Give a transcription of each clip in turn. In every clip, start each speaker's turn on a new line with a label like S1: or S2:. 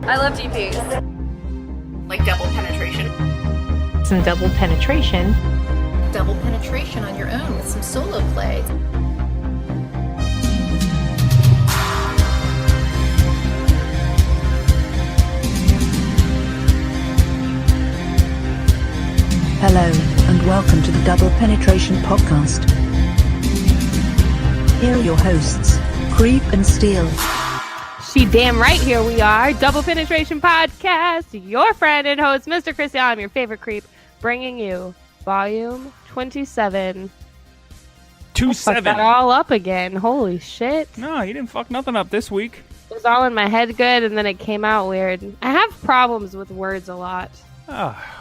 S1: I love DPs.
S2: Like double penetration.
S3: Some double penetration.
S2: Double penetration on your own with some solo play.
S4: Hello, and welcome to the Double Penetration Podcast. Here are your hosts, Creep and Steele.
S3: She damn right, here we are. Double Penetration Podcast. Your friend and host, Mr. Chris. I'm your favorite creep, bringing you volume 27.
S5: 27.
S3: Fucked that all up again. Holy shit.
S5: No, you didn't fuck nothing up this week.
S3: It was all in my head good, and then it came out weird. I have problems with words a lot.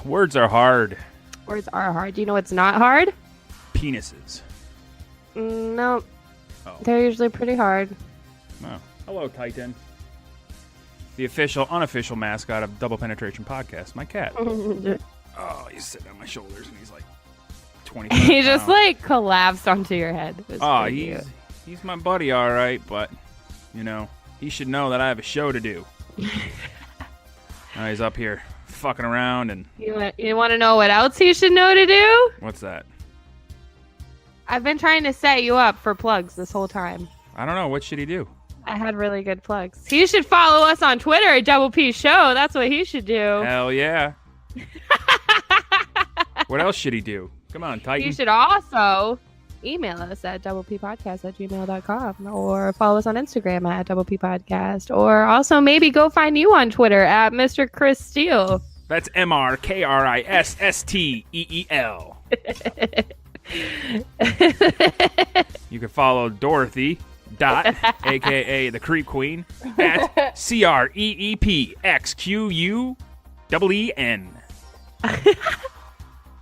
S5: Words are hard.
S3: Words are hard. Do you know what's not hard?
S5: Penises.
S3: No.
S5: Oh.
S3: They're usually pretty hard.
S5: Oh. Hello, Titan. The unofficial mascot of Double Penetration Podcast. My cat. Oh, he's sitting on my shoulders, and he's like 20.
S3: He just like collapsed onto your head.
S5: Oh, he's my buddy, all right, but you know he should know that I have a show to do. Now he's up here fucking around, and
S3: you want to know what else he should know to do?
S5: What's that?
S3: I've been trying to set you up for plugs this whole time.
S5: I don't know. What should he do?
S3: I had really good plugs. He should follow us on Twitter at Double P Show. That's what he should do.
S5: Hell yeah. What else should he do? Come on, Titan.
S3: You should also email us at doublepodcast@gmail.com or follow us on Instagram at Double P Podcast, or also maybe go find you on Twitter at Mr. Chris Steele.
S5: That's MrKristeel. You can follow Dorothy aka the Creep Queen at CREEPXQUEEN.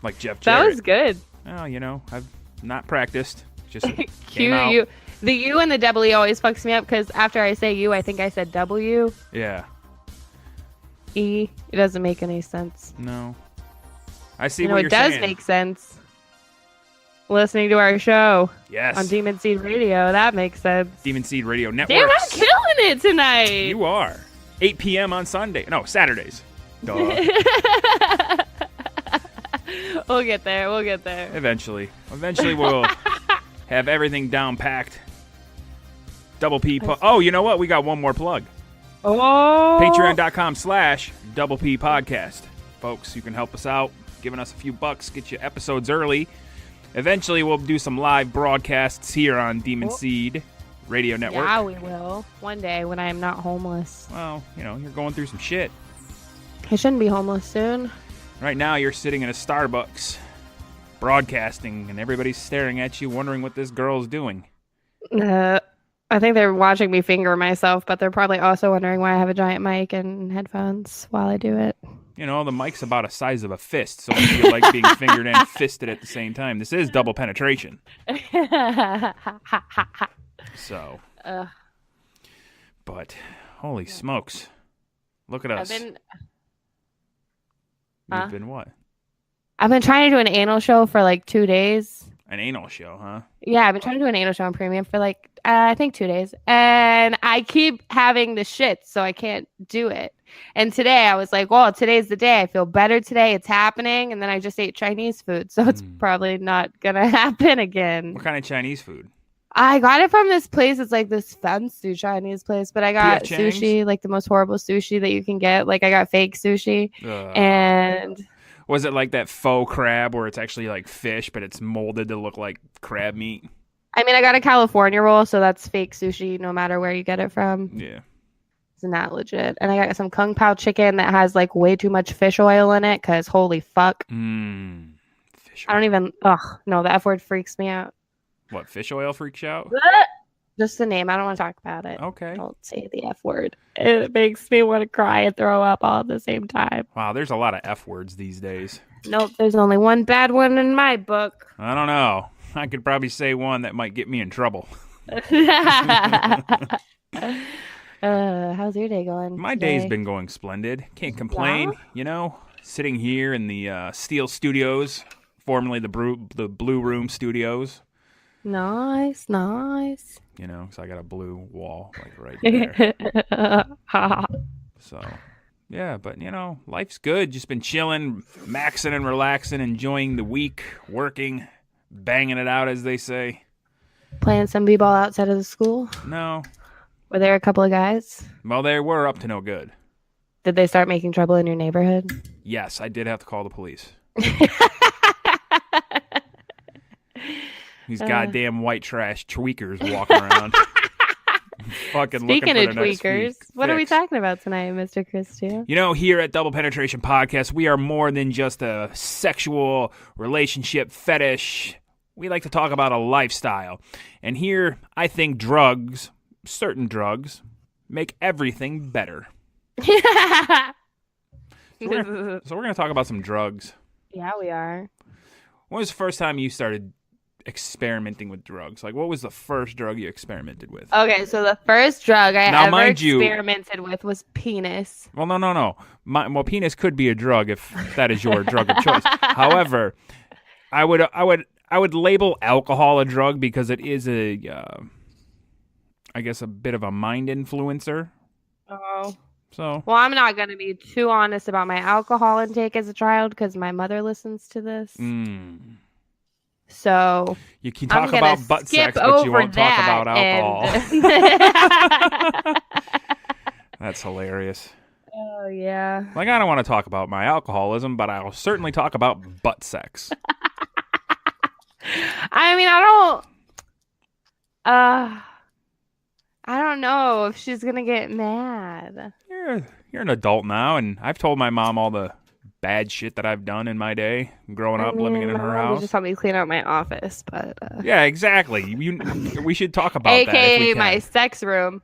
S5: Like Jeff Jarrett.
S3: That was good.
S5: Oh, you know, I've not practiced. Just
S3: Q U. The U and the double E always fucks me up because after I say U, I think I said W.
S5: Yeah.
S3: E. It doesn't make any sense.
S5: No. I see
S3: what
S5: what you're
S3: it does
S5: saying.
S3: make sense. Listening to our show.
S5: Yes.
S3: On Demon Seed Radio. That makes sense.
S5: Demon Seed Radio Network.
S3: Damn, I'm killing it tonight.
S5: You are. 8 p.m. on Sunday. No, Saturdays. Duh.
S3: We'll get there.
S5: Eventually we'll have everything down packed. Double P. Oh, you know what? We got one more plug.
S3: Oh.
S5: Patreon.com/Double P Podcast. Folks, you can help us out. Giving us a few bucks, get you episodes early. Eventually, we'll do some live broadcasts here on Demon Seed Radio Network.
S3: Yeah, we will. One day when I am not homeless.
S5: Well, you know, you're going through some shit.
S3: I shouldn't be homeless soon.
S5: Right now, you're sitting in a Starbucks broadcasting, and everybody's staring at you, wondering what this girl's doing.
S3: I think they're watching me finger myself, but they're probably also wondering why I have a giant mic and headphones while I do it.
S5: You know, the mic's about the size of a fist, so you like being fingered and fisted at the same time. This is double penetration. So. But, holy smokes. Look at us. You've been what?
S3: I've been trying to do an anal show for like 2 days.
S5: An anal show, huh?
S3: Yeah, I've been trying to do an anal show on Premium for like, I think 2 days. And I keep having the shit, so I can't do it. And today I was like, well, today's the day. I feel better today. It's happening. And then I just ate Chinese food, so it's probably not going to happen again.
S5: What kind of Chinese food?
S3: I got it from this place. It's like this fancy Chinese place, but I got sushi, like the most horrible sushi that you can get. Like I got fake sushi. And...
S5: Was it like that faux crab where it's actually like fish, but it's molded to look like crab meat?
S3: I mean, I got a California roll, so that's fake sushi no matter where you get it from.
S5: Yeah.
S3: It's not legit. And I got some Kung Pao chicken that has like way too much fish oil in it because holy fuck.
S5: Fish oil.
S3: I don't even, no, the F word freaks me out.
S5: What, fish oil freaks you out?
S3: Just the name. I don't want to talk about it.
S5: Okay.
S3: Don't say the F word. It makes me want to cry and throw up all at the same time.
S5: Wow, there's a lot of F words these days.
S3: Nope, there's only one bad one in my book.
S5: I don't know. I could probably say one that might get me in trouble.
S3: How's your day going?
S5: My day's been going splendid. Can't complain, you know. Sitting here in the Steel Studios, formerly the Blue Room Studios.
S3: Nice.
S5: You know, because I got a blue wall like right there. So Yeah, but, life's good. Just been chilling, maxing and relaxing, enjoying the week, working, banging it out, as they say.
S3: Playing some b-ball outside of the school?
S5: No.
S3: Were there a couple of guys?
S5: Well, they were up to no good.
S3: Did they start making trouble in your neighborhood?
S5: Yes, I did have to call the police. These goddamn white trash tweakers walking around. Fucking
S3: Speaking
S5: looking
S3: of
S5: for the next
S3: tweakers, what are we talking about tonight, Mr. Christie?
S5: Here at Double Penetration Podcast, we are more than just a sexual relationship fetish. We like to talk about a lifestyle. And here, I think drugs, certain drugs, make everything better. So we're going to talk about some drugs.
S3: Yeah, we are.
S5: When was the first time you started experimenting with drugs? Like, what was the first drug you experimented with?
S3: Okay, so the first drug I
S5: Now,
S3: ever
S5: mind you-
S3: experimented with was penis.
S5: Well, no. Well, penis could be a drug if that is your drug of choice. However, I would label alcohol a drug because it is I guess a bit of a mind influencer.
S3: Oh.
S5: So.
S3: Well, I'm not going to be too honest about my alcohol intake as a child because my mother listens to this. So
S5: You can talk about butt sex, but you won't talk about alcohol. That's hilarious.
S3: Oh, yeah.
S5: Like, I don't want to talk about my alcoholism, but I'll certainly talk about butt sex.
S3: I mean, I don't know if she's going to get mad.
S5: You're an adult now, and I've told my mom all the bad shit that I've done in my day growing up, living in her
S3: My mom
S5: house.
S3: just helped me clean out my office, but
S5: Yeah, exactly. We should talk about that. If we
S3: AKA
S5: can.
S3: my sex room.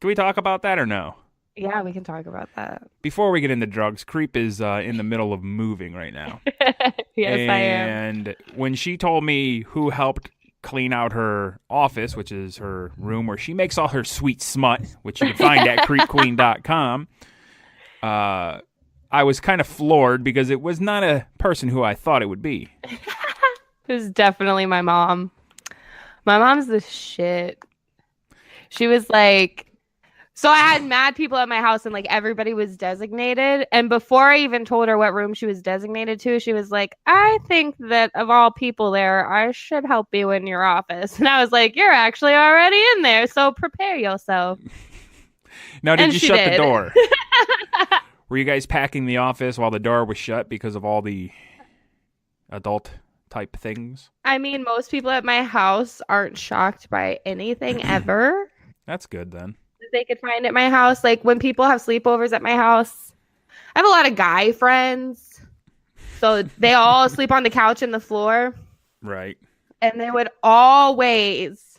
S5: Can we talk about that or no?
S3: Yeah, we can talk about that.
S5: Before we get into drugs, Creep is in the middle of moving right now.
S3: Yes, I am.
S5: And when she told me who helped clean out her office, which is her room where she makes all her sweet smut, which you can find at creepqueen.com, I was kind of floored because it was not a person who I thought it would be.
S3: It was definitely my mom. My mom's the shit. She was like, so I had mad people at my house and like everybody was designated. And before I even told her what room she was designated to, she was like, I think that of all people there, I should help you in your office. And I was like, you're actually already in there, so prepare yourself.
S5: Now, did
S3: And
S5: you
S3: she
S5: shut
S3: did.
S5: the door? Were you guys packing the office while the door was shut because of all the adult type things?
S3: I mean, most people at my house aren't shocked by anything ever
S5: That's good then.
S3: that they could find at my house. Like when people have sleepovers at my house, I have a lot of guy friends. So they all sleep on the couch and the floor.
S5: Right.
S3: And they would always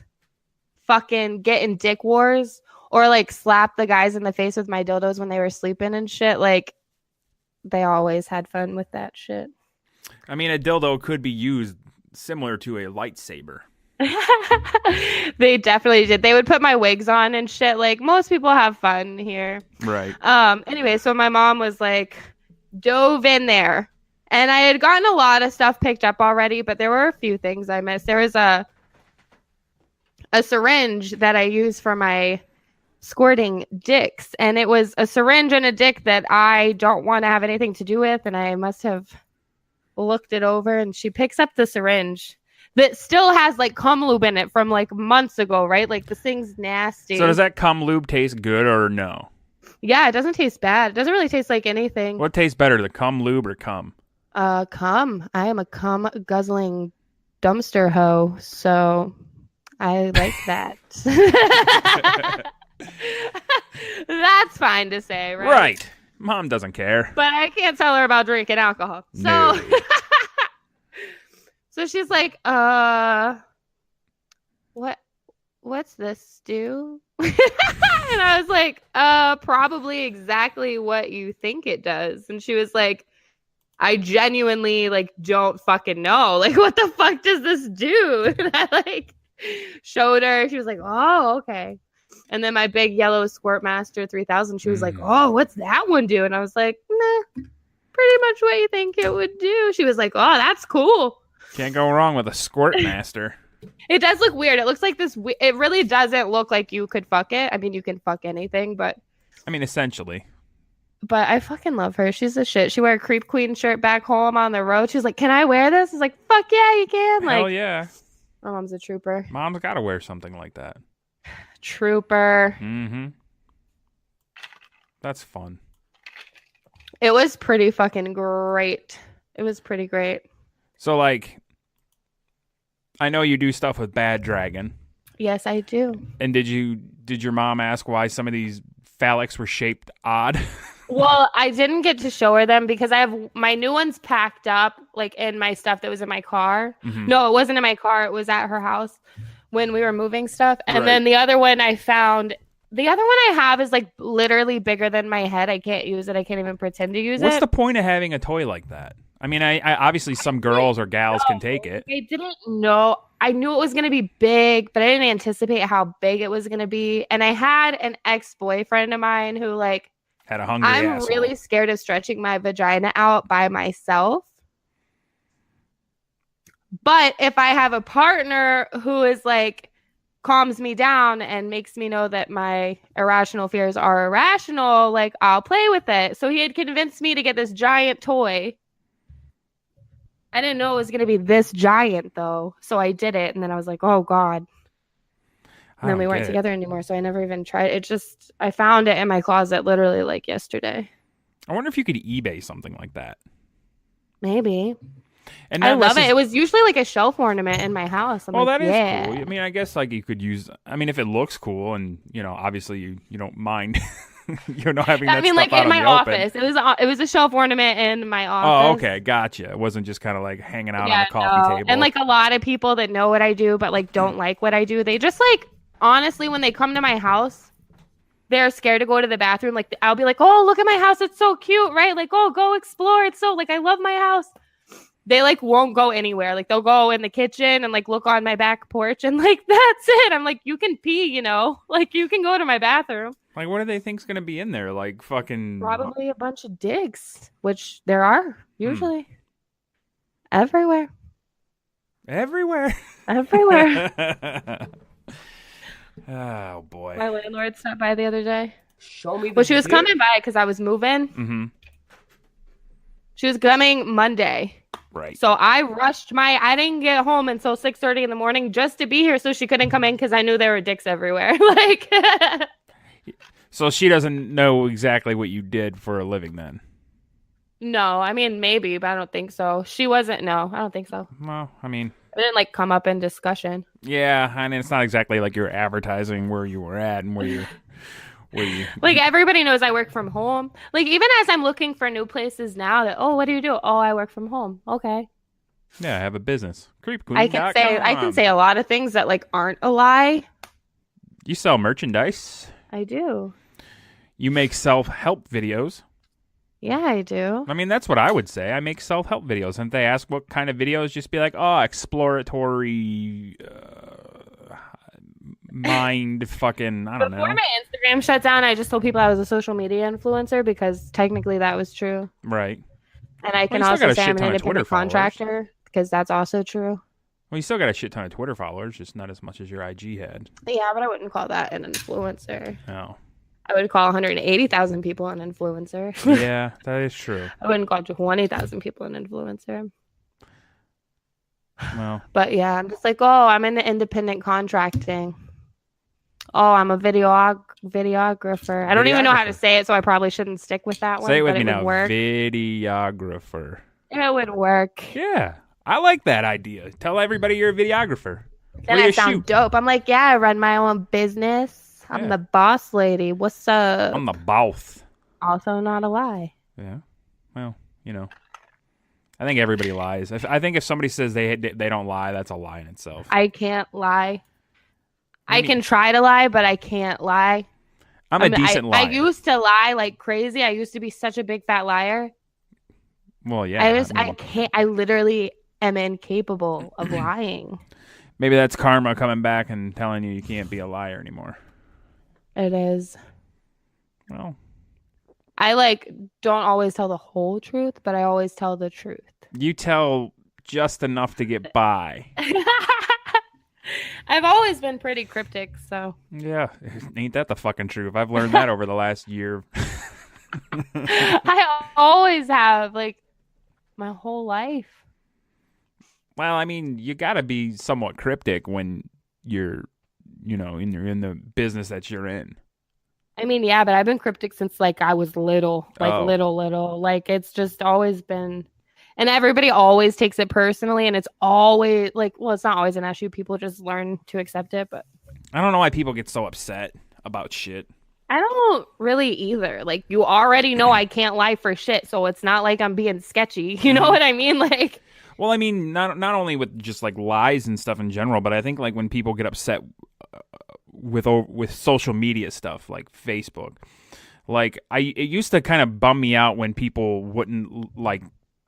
S3: fucking get in dick wars or like slap the guys in the face with my dildos when they were sleeping and shit. Like they always had fun with that shit.
S5: I mean, a dildo could be used similar to a lightsaber.
S3: They definitely did. They would put my wigs on and shit. Like most people have fun here.
S5: Right.
S3: Anyway, so my mom was like dove in there. And I had gotten a lot of stuff picked up already, but there were a few things I missed. There was a syringe that I use for my squirting dicks, and it was a syringe and a dick that I don't want to have anything to do with, and I must have looked it over. And she picks up the syringe that still has like cum lube in it from like months ago, right? Like this thing's nasty.
S5: So does that cum lube taste good or no?
S3: Yeah, it doesn't taste bad. It doesn't really taste like anything.
S5: What tastes better, the cum lube or cum?
S3: Cum. I am a cum guzzling dumpster hoe, so I like that. That's fine to say, right?
S5: Right. Mom doesn't care.
S3: But I can't tell her about drinking alcohol. So
S5: No.
S3: So she's like, what's this, stew? And I was like, probably exactly what you think it does. And she was like, I genuinely like don't fucking know. Like, what the fuck does this do? And I like showed her. She was like, oh, okay. And then my big yellow Squirt Master 3000, she was like, oh, what's that one do? And I was like, nah, pretty much what you think it would do. She was like, oh, that's cool.
S5: Can't go wrong with a Squirt Master.
S3: It does look weird. It looks like this. It really doesn't look like you could fuck it. I mean, you can fuck anything, but
S5: I mean, essentially.
S3: But I fucking love her. She's a shit. She wore a Creep Queen shirt back home on the road. She's like, "Can I wear this?" I was like, "Fuck yeah, you can!"
S5: Hell
S3: Like,
S5: yeah.
S3: my mom's a trooper.
S5: Mom's got to wear something like that.
S3: Trooper.
S5: Mm-hmm. That's fun.
S3: It was pretty fucking great. It was pretty great.
S5: So, like, I know you do stuff with Bad Dragon.
S3: Yes, I do.
S5: And did your mom ask why some of these phallics were shaped odd?
S3: Well, I didn't get to show her them because I have my new ones packed up, like in my stuff that was in my car.
S5: Mhm.
S3: No, it wasn't in my car. It was at her house when we were moving stuff. And
S5: Right.
S3: then the other one I found, the other one I have is like literally bigger than my head. I can't use it. I can't even pretend to use
S5: What's
S3: it.
S5: the point of having a toy like that? I mean, I obviously some girls or gals can take it.
S3: I didn't know. I knew it was going to be big, but I didn't anticipate how big it was going to be. And I had an ex-boyfriend of mine who, like,
S5: Had a hungry
S3: I'm
S5: asshole.
S3: really scared of stretching my vagina out by myself. But if I have a partner who is like calms me down and makes me know that my irrational fears are irrational, like I'll play with it. So he had convinced me to get this giant toy. I didn't know it was going to be this giant though. So I did it and then I was like, "Oh god." And then we weren't together anymore, so I never even tried. It just, I found it in my closet literally like yesterday.
S5: I wonder if you could eBay something like that.
S3: Maybe.
S5: And
S3: I
S5: not
S3: love it.
S5: necess-
S3: It was usually like a shelf ornament in my house. I'm
S5: Well,
S3: like,
S5: that is
S3: yeah.
S5: cool. I mean, I guess like you could use. I mean, if it looks cool, and obviously you don't mind, having that
S3: I mean,
S5: stuff
S3: like
S5: out
S3: in
S5: on
S3: my
S5: the open.
S3: office. It was a shelf ornament in my
S5: Oh,
S3: office.
S5: okay, gotcha. It wasn't just kind of like hanging out
S3: Yeah,
S5: on the coffee
S3: no.
S5: table.
S3: And like a lot of people that know what I do, but like don't like what I do, they just like, honestly, when they come to my house, they're scared to go to the bathroom. Like I'll be like, "Oh, look at my house. It's so cute, right? Like, oh, go explore. It's so like, I love my house." They like won't go anywhere. Like they'll go in the kitchen and like look on my back porch and like that's it. I'm like, you can pee, like you can go to my bathroom.
S5: Like, what do they think's gonna be in there? Like fucking
S3: Probably a bunch of dicks, which there are usually everywhere.
S5: everywhere.
S3: Everywhere.
S5: Oh boy.
S3: My landlord stopped by the other day.
S1: Show me the
S3: Well, she was
S1: dick.
S3: coming by because I was moving.
S5: Mm-hmm.
S3: She was coming Monday.
S5: Right.
S3: So I rushed I didn't get home until 6:30 in the morning just to be here so she couldn't come in because I knew there were dicks everywhere. Like,
S5: So she doesn't know exactly what you did for a living then.
S3: no, I mean, maybe, but I don't think so. No, I don't think so.
S5: Well, I mean,
S3: It didn't like come up in discussion.
S5: yeah, I mean, it's not exactly like you're advertising where you were at and where you.
S3: Like everybody knows I work from home. Like even as I'm looking for new places now that, "Oh, what do you do?" "Oh, I work from home." Okay.
S5: Yeah, I have a business. Creepqueen.com.
S3: I can say a lot of things that like aren't a lie.
S5: You sell merchandise.
S3: I do.
S5: You make self-help videos.
S3: Yeah, I do.
S5: I mean, that's what I would say. I make self-help videos. And if they ask what kind of videos, just be like, "Oh, exploratory mind fucking, I don't
S3: Before
S5: know."
S3: my Instagram shut down, I just told people I was a social media influencer because technically that was true.
S5: Right.
S3: And I can
S5: you still
S3: also
S5: got a
S3: say
S5: shit
S3: I'm an
S5: ton of Twitter
S3: independent contractor because that's also true.
S5: Well, you still got a shit ton of Twitter followers, just not as much as your IG had.
S3: Yeah, but I wouldn't call that an influencer.
S5: Oh.
S3: I would call 180,000 people an influencer.
S5: Yeah, that is true.
S3: I wouldn't call 20,000 people an influencer.
S5: Well,
S3: But yeah, I'm just like, "Oh, I'm in the independent contracting. Oh, I'm a videographer." I don't even know how to
S5: Videographer.
S3: say it, so I probably shouldn't stick with that one.
S5: say it with
S3: but
S5: me
S3: would
S5: now.
S3: Work.
S5: Videographer.
S3: It would work.
S5: Yeah, I like that idea. Tell everybody you're a videographer.
S3: Then
S5: Where
S3: I
S5: you
S3: sound
S5: shoot?
S3: dope. I'm like, "Yeah, I run my own business. I'm
S5: Yeah.
S3: the boss lady. What's up?"
S5: I'm the boss.
S3: Also not a lie.
S5: Yeah. Well, I think everybody lies. I think if somebody says they don't lie, that's a lie in itself.
S3: I can't lie. I
S5: Maybe-
S3: can try to lie, but I can't lie.
S5: I'm a decent liar.
S3: I used to lie like crazy. I used to be such a big fat liar.
S5: Well, yeah.
S3: I can't. I literally am incapable of lying.
S5: Maybe that's karma coming back and telling you can't be a liar anymore.
S3: It is.
S5: Well,
S3: I don't always tell the whole truth, but I always tell the truth.
S5: you tell just enough to get by.
S3: I've always been pretty cryptic, so
S5: Yeah, ain't that the fucking truth? I've learned that over the last year.
S3: I always have, like, my whole life.
S5: Well, I mean, you got to be somewhat cryptic when you're, in the business that you're in.
S3: I mean, yeah, but I've been cryptic since like I was little, like
S5: Oh.
S3: little. Like it's just always been, and everybody always takes it personally, and it's always like, well, it's not always an issue. People just learn to accept it, but
S5: I don't know why people get so upset about shit.
S3: I don't really either. Like you already know I can't lie for shit, so it's not like I'm being sketchy. You know what I mean? Like,
S5: Well, I mean, not only with just like lies and stuff in general, but I think like when people get upset with social media stuff like Facebook, like it used to kind of bum me out when people wouldn't like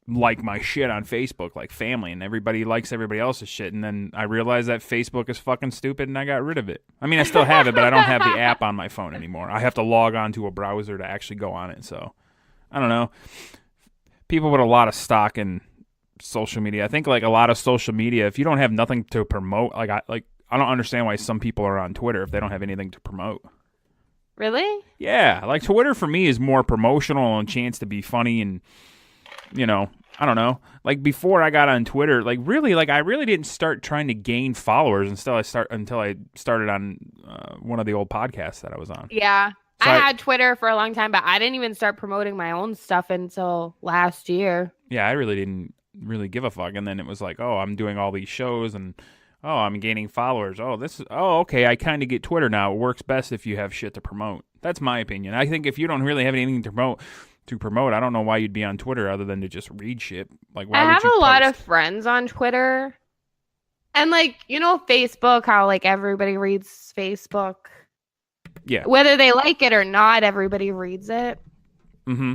S5: my shit on Facebook, like family, and everybody likes everybody else's shit, and then I realized that Facebook is fucking stupid, and I got rid of it. I mean, I still have it, but I don't have the app on my phone anymore. I have to log on to a browser to actually go on it. So I don't know. People put a lot of stock in social media. I think like a lot of social media, if you don't have nothing to promote, I don't understand why some people are on Twitter if they don't have anything to promote.
S3: really?
S5: Yeah, like Twitter for me is more promotional and a chance to be funny and, I don't know. Like before I got on Twitter, like really, like I really didn't start trying to gain followers until I started on one of the old podcasts that I was on.
S3: Yeah.
S5: So
S3: I had Twitter for a long time, but I didn't even start promoting my own stuff until last year.
S5: Yeah, I really didn't really give a fuck, and then it was like, oh, I'm doing all these shows and I'm gaining followers. Okay, I kind of get Twitter now. It works best if you have shit to promote. That's my opinion. I think if you don't really have anything to promote, I don't know why you'd be on Twitter other than to just read shit. Like, why
S3: I
S5: would
S3: have
S5: you
S3: a lot
S5: post?
S3: of friends on Twitter. And like, Facebook, how like everybody reads Facebook.
S5: Yeah.
S3: Whether they like it or not, everybody reads it.
S5: Mm-hmm.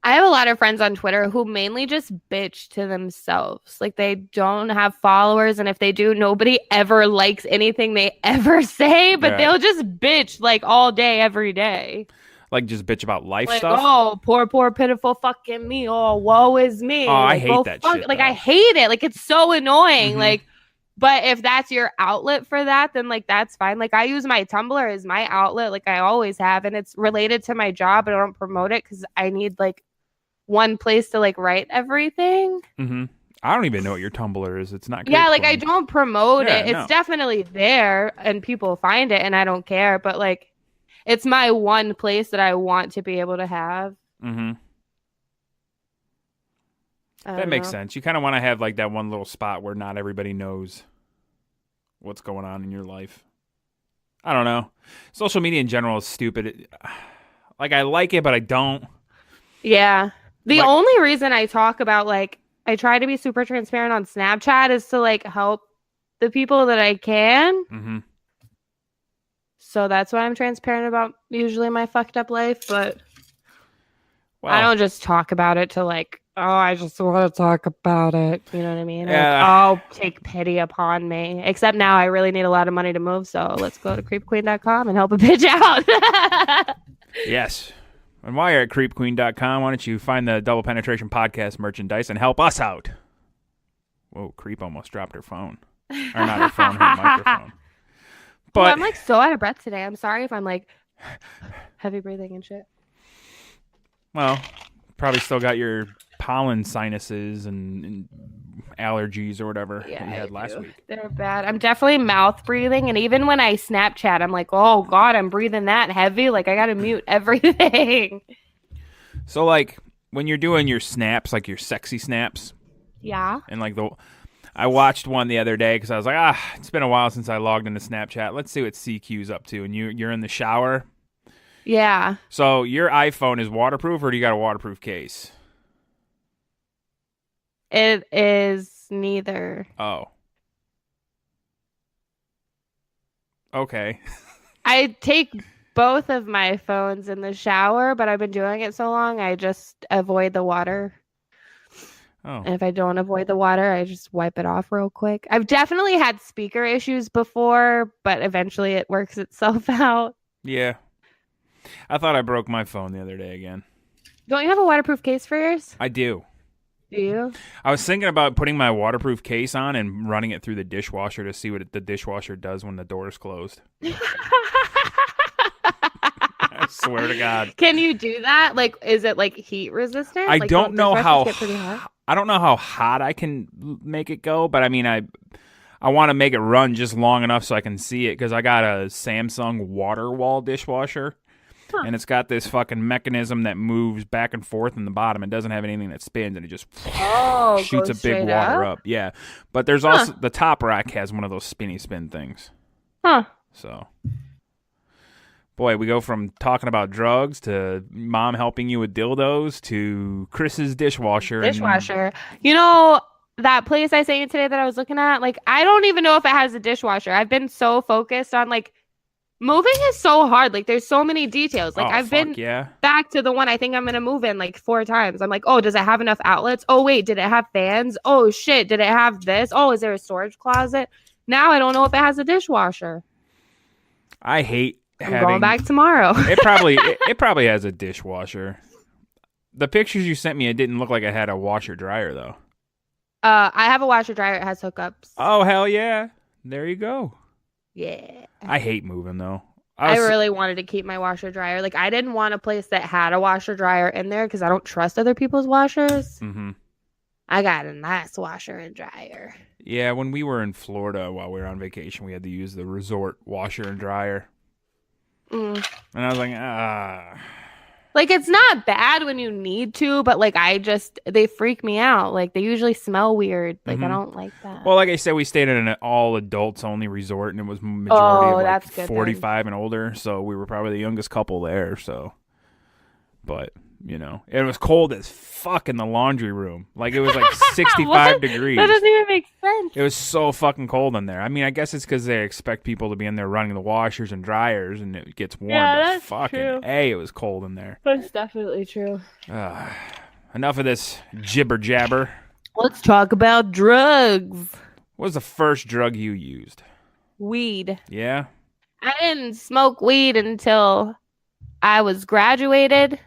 S3: I have a lot of friends on Twitter who mainly just bitch to themselves. Like they don't have followers, and if they do, nobody ever likes anything they ever say, but
S5: Yeah.
S3: they'll just bitch like all day, every day.
S5: Like just bitch about life
S3: Like,
S5: stuff.
S3: oh, poor, pitiful fucking me. Oh, woe is me.
S5: Oh, I
S3: Like,
S5: hate
S3: go
S5: that
S3: fuck-
S5: shit,
S3: Like,
S5: though.
S3: I hate it. Like, it's so annoying.
S5: Mhm.
S3: Like, but if that's your outlet for that, then like that's fine. Like, I use my Tumblr as my outlet, like I always have, and it's related to my job, but I don't promote it because I need like one place to like write everything.
S5: Mm-hmm. I don't even know what your Tumblr is. It's not.
S3: Yeah, like I
S5: Creepcoin.
S3: don't promote
S5: Yeah,
S3: it. It's
S5: no.
S3: definitely there and people find it and I don't care, but like it's my one place that I want to be able to have.
S5: Mm-hmm.
S3: I
S5: That
S3: don't
S5: makes
S3: know.
S5: sense. You kind of want to have like that one little spot where not everybody knows what's going on in your life. I don't know. Social media in general is stupid. Like I like it, but I don't.
S3: Yeah. The
S5: Like-
S3: only reason I talk about like I try to be super transparent on Snapchat is to like help the people that I can.
S5: Mm-hmm.
S3: So that's why I'm transparent about usually my fucked up life, but
S5: Well,
S3: I don't just talk about it to like, oh, I just want to talk about it. You know what I mean?
S5: Yeah.
S3: Like, oh, take pity upon me. Except now I really need a lot of money to move, so let's go to creepqueen.com and help a bitch out.
S5: Yes. And while you're at creepqueen.com, why don't you find the Double Penetration Podcast merchandise and help us out? Whoa, Creep almost dropped her phone. Or not her phone, her microphone. But
S3: Well, I'm like so out of breath today. I'm sorry if I'm like heavy breathing and shit.
S5: well, probably still got your pollen sinuses and allergies or whatever that you
S3: I
S5: had last
S3: do.
S5: week.
S3: They're bad. I'm definitely mouth breathing, and even when I Snapchat, I'm like, oh god, I'm breathing that heavy. Like I gotta mute everything.
S5: So, like, when you're doing your snaps, like your sexy snaps,
S3: Yeah.
S5: and like I watched one the other day because I was like, it's been a while since I logged into Snapchat. Let's see what CQ's up to. And you're in the shower.
S3: Yeah.
S5: So your iPhone is waterproof, or do you got a waterproof case?
S3: It is neither.
S5: Oh. Okay.
S3: I take both of my phones in the shower, but I've been doing it so long, I just avoid the water.
S5: Oh.
S3: And if I don't avoid the water, I just wipe it off real quick. I've definitely had speaker issues before, but eventually it works itself out.
S5: Yeah. I thought I broke my phone the other day again.
S3: Don't you have a waterproof case for yours?
S5: I do.
S3: Do you?
S5: I was thinking about putting my waterproof case on and running it through the dishwasher to see what the dishwasher does when the door is closed. I was Swear to God.
S3: Can you do that? Like, is it like heat resistant?
S5: I
S3: Like,
S5: don't know
S3: dishwashers get pretty hot?
S5: I don't know how hot I can make it go, but I mean, I want to make it run just long enough so I can see it because I got a Samsung water wall dishwasher. And it's got this fucking mechanism that moves back and forth in the bottom. It doesn't have anything that spins, and it just shoots a big water up. Yeah, but there's also the top rack has one of those spinny spin things.
S3: Huh.
S5: So, boy, we go from talking about drugs to mom helping you with dildos to Chris's dishwasher.
S3: You know that place I sent you today that I was looking at? Like, I don't even know if it has a dishwasher. I've been so focused on like. Moving is so hard. Like, there's so many details. Like, I've been back to the one I think I'm going to move in like 4 times. I'm like, oh, does it have enough outlets? Oh, wait, did it have fans? Oh, shit, did it have this? Oh, is there a storage closet? Now I don't know if it has a dishwasher.
S5: I hate
S3: I'm going back tomorrow.
S5: it probably has a dishwasher. The pictures you sent me, it didn't look like it had a washer dryer, though.
S3: I have a washer dryer. It has hookups.
S5: Oh, hell yeah. There you go.
S3: Yeah.
S5: I hate moving though.
S3: I really wanted to keep my washer dryer. Like, I didn't want a place that had a washer dryer in there because I don't trust other people's washers.
S5: Mm-hmm.
S3: I got a nice washer and dryer.
S5: Yeah, when we were in Florida while we were on vacation, we had to use the resort washer and dryer. And I was like,
S3: Like, it's not bad when you need to, but like, they freak me out. Like, they usually smell weird. Like, I don't like that.
S5: Well, like I said, we stayed in an all adults only resort, and it was majority of like 45 and older. So we were probably the youngest couple there. So, but you know, it was cold as fuck in the laundry room. Like, it was like 65 degrees.
S3: That doesn't even make sense.
S5: It was so fucking cold in there. I mean, I guess it's because they expect people to be in there running the washers and dryers, and it gets warm.
S3: Yeah,
S5: but
S3: that's
S5: fucking
S3: true.
S5: it was cold in there.
S3: That's definitely true.
S5: Enough of this jibber jabber.
S3: Let's talk about drugs.
S5: What was the first drug you used?
S3: Weed.
S5: Yeah?
S3: I didn't smoke weed until I was graduated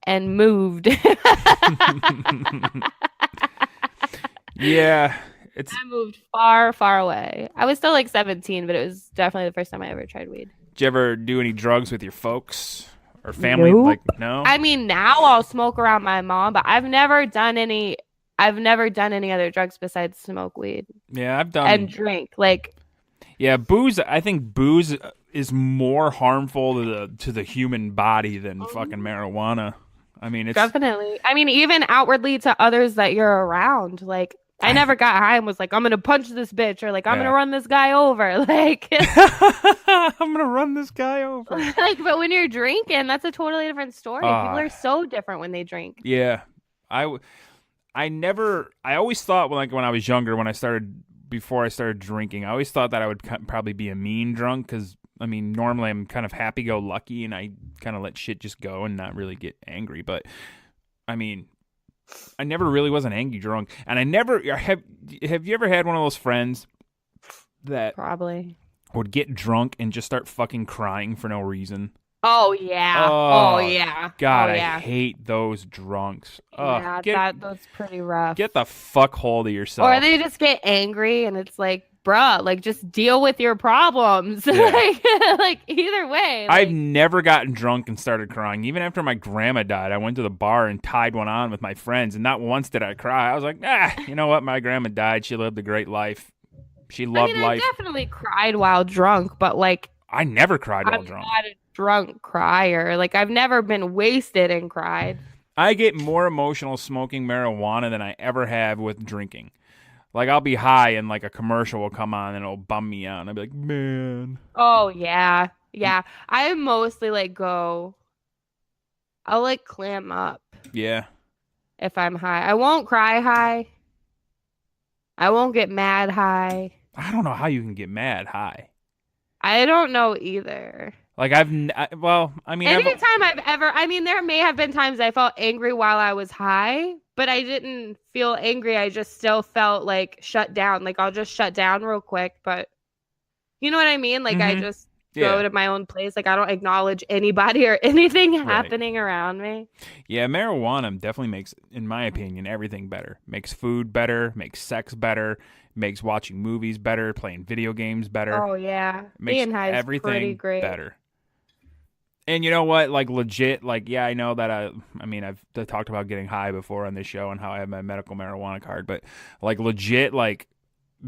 S3: and moved.
S5: Yeah.
S3: I moved far, far away. I was still like 17, but it was definitely the first time I ever tried weed.
S5: Did you ever do any drugs with your folks or family?
S3: Nope.
S5: Like, no?
S3: I mean, now I'll smoke around my mom, but I've never done any other drugs besides smoke weed.
S5: Yeah, I've done.
S3: And drink. Like,
S5: yeah, booze. I think booze is more harmful to the human body than fucking marijuana. I mean, it's
S3: definitely. I mean, even outwardly to others that you're around. Like, I never got high and was like, I'm gonna punch this bitch, or like, I'm gonna run this guy over. Like,
S5: I'm gonna run this guy over.
S3: Like, but when you're drinking, that's a totally different story. People are so different when they drink.
S5: Yeah, I always thought when I was younger, before I started drinking, I always thought that I would probably be a mean drunk because, I mean, normally I'm kind of happy-go-lucky and I kind of let shit just go and not really get angry. But, I mean, I never really was an angry drunk. And I never... Have you ever had one of those friends that...
S3: Probably.
S5: Would get drunk and just start fucking crying for no reason?
S3: Oh, yeah. Oh, yeah.
S5: God,
S3: oh, yeah.
S5: I hate those drunks.
S3: Yeah, that's pretty rough.
S5: Get the fuck hold of yourself.
S3: Or they just get angry and it's like, bruh, like, just deal with your problems.
S5: Yeah.
S3: like, either way.
S5: I've never gotten drunk and started crying. Even after my grandma died, I went to the bar and tied one on with my friends, and not once did I cry. I was like, you know what? My grandma died. She lived a great life. She loved life.
S3: I definitely cried while drunk, but like...
S5: I never cried while drunk.
S3: I'm not a drunk crier. Like, I've never been wasted and cried.
S5: I get more emotional smoking marijuana than I ever have with drinking. Like, I'll be high and like a commercial will come on and it'll bum me out. And I'll be like, man.
S3: Oh, yeah. Yeah. I mostly like I'll like clam up.
S5: Yeah.
S3: If I'm high. I won't cry high. I won't get mad high.
S5: I don't know how you can get mad high.
S3: I don't know either.
S5: Like, I mean,
S3: there may have been times I felt angry while I was high, but I didn't feel angry. I just still felt like shut down. Like, I'll just shut down real quick, but you know what I mean? Like, I just go to my own place. Like, I don't acknowledge anybody or anything happening around me.
S5: Yeah, marijuana definitely makes, in my opinion, everything better. Makes food better, makes sex better, makes watching movies better, playing video games better.
S3: Oh, yeah.
S5: Makes
S3: Being high is
S5: everything
S3: pretty great.
S5: better. And you know what? Like, legit, like, yeah, I know that I've talked about getting high before on this show and how I have my medical marijuana card, but, like, legit, like,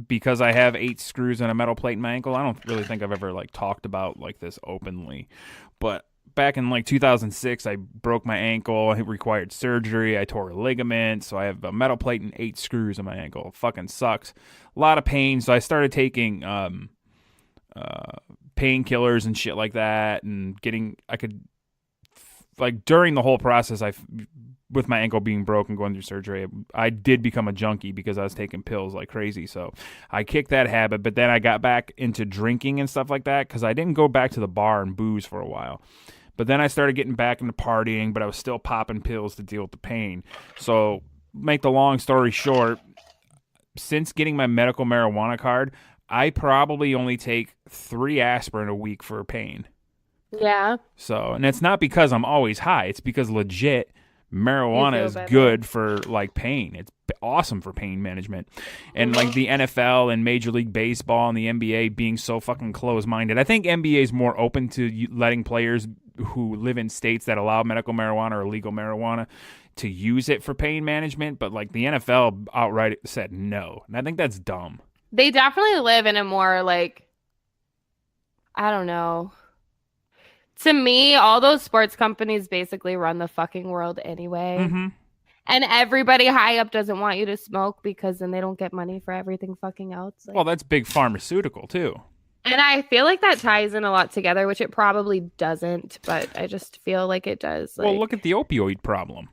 S5: because I have 8 screws and a metal plate in my ankle, I don't really think I've ever, like, talked about, like, this openly. But back in, like, 2006, I broke my ankle. It required surgery. I tore a ligament, so I have a metal plate and 8 screws in my ankle. It fucking sucks. A lot of pain, so I started taking, painkillers and shit like that, and during the whole process, with my ankle being broken, going through surgery, I did become a junkie because I was taking pills like crazy. So I kicked that habit, but then I got back into drinking and stuff like that because I didn't go back to the bar and booze for a while. But then I started getting back into partying, but I was still popping pills to deal with the pain. So, make the long story short, since getting my medical marijuana card, I probably only take 3 aspirin a week for pain.
S3: Yeah.
S5: So, and it's not because I'm always high. It's because legit marijuana is good for, like, pain. It's awesome for pain management. And, like, the NFL and Major League Baseball and the NBA being so fucking close-minded. I think NBA is more open to letting players who live in states that allow medical marijuana or legal marijuana to use it for pain management. But, like, the NFL outright said no. And I think that's dumb.
S3: They definitely live in a more, like, I don't know. To me, all those sports companies basically run the fucking world anyway.
S5: Mm-hmm.
S3: And everybody high up doesn't want you to smoke because then they don't get money for everything fucking else. Like,
S5: well, that's big pharmaceutical, too.
S3: And I feel like that ties in a lot together, which it probably doesn't, but I just feel like it does. Like,
S5: well, look at the opioid problem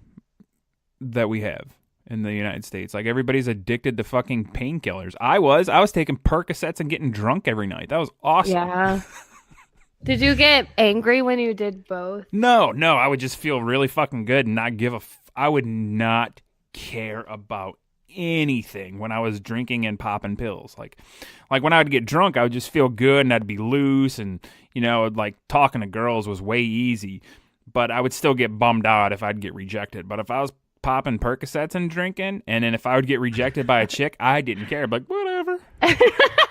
S5: that we have in the United States. Like, everybody's addicted to fucking painkillers. I was taking Percocets and getting drunk every night. That was awesome.
S3: Yeah. Did you get angry when you did both?
S5: No, I would just feel really fucking good and not give I would not care about anything when I was drinking and popping pills. Like when I would get drunk, I would just feel good and I'd be loose, and, you know, like, talking to girls was way easy, but I would still get bummed out if I'd get rejected. But if I was popping Percocets and drinking, and then if I would get rejected by a chick, I didn't care. Like, whatever. I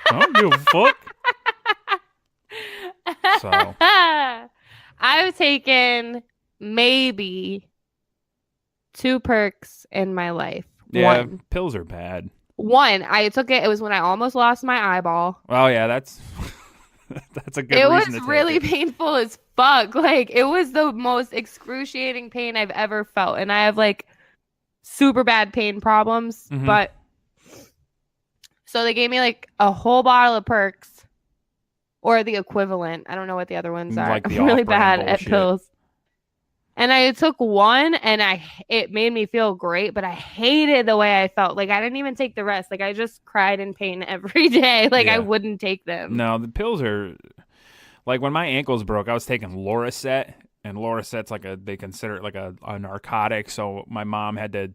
S5: don't give a fuck. So
S3: I've taken maybe 2 perks in my life.
S5: yeah,
S3: 1.
S5: pills are bad.
S3: 1, I took it. It was when I almost lost my eyeball.
S5: Oh yeah, that's a good
S3: It
S5: reason
S3: was
S5: to take
S3: really
S5: it.
S3: painful as fuck. Like, it was the most excruciating pain I've ever felt. And I have, like, super bad pain problems.
S5: Mhm.
S3: But so they gave me, like, a whole bottle of perks, or the equivalent. I don't know what the other ones are.
S5: Like the
S3: I'm really
S5: off-brand
S3: bad at
S5: bullshit.
S3: pills. And I took 1, and it made me feel great, but I hated the way I felt. Like, I didn't even take the rest. Like, I just cried in pain every day. Like,
S5: Yeah.
S3: I wouldn't take them.
S5: No, the pills are, like, when my ankles broke, I was taking Loracet, and Loracet's like they consider it like a narcotic. So my mom had to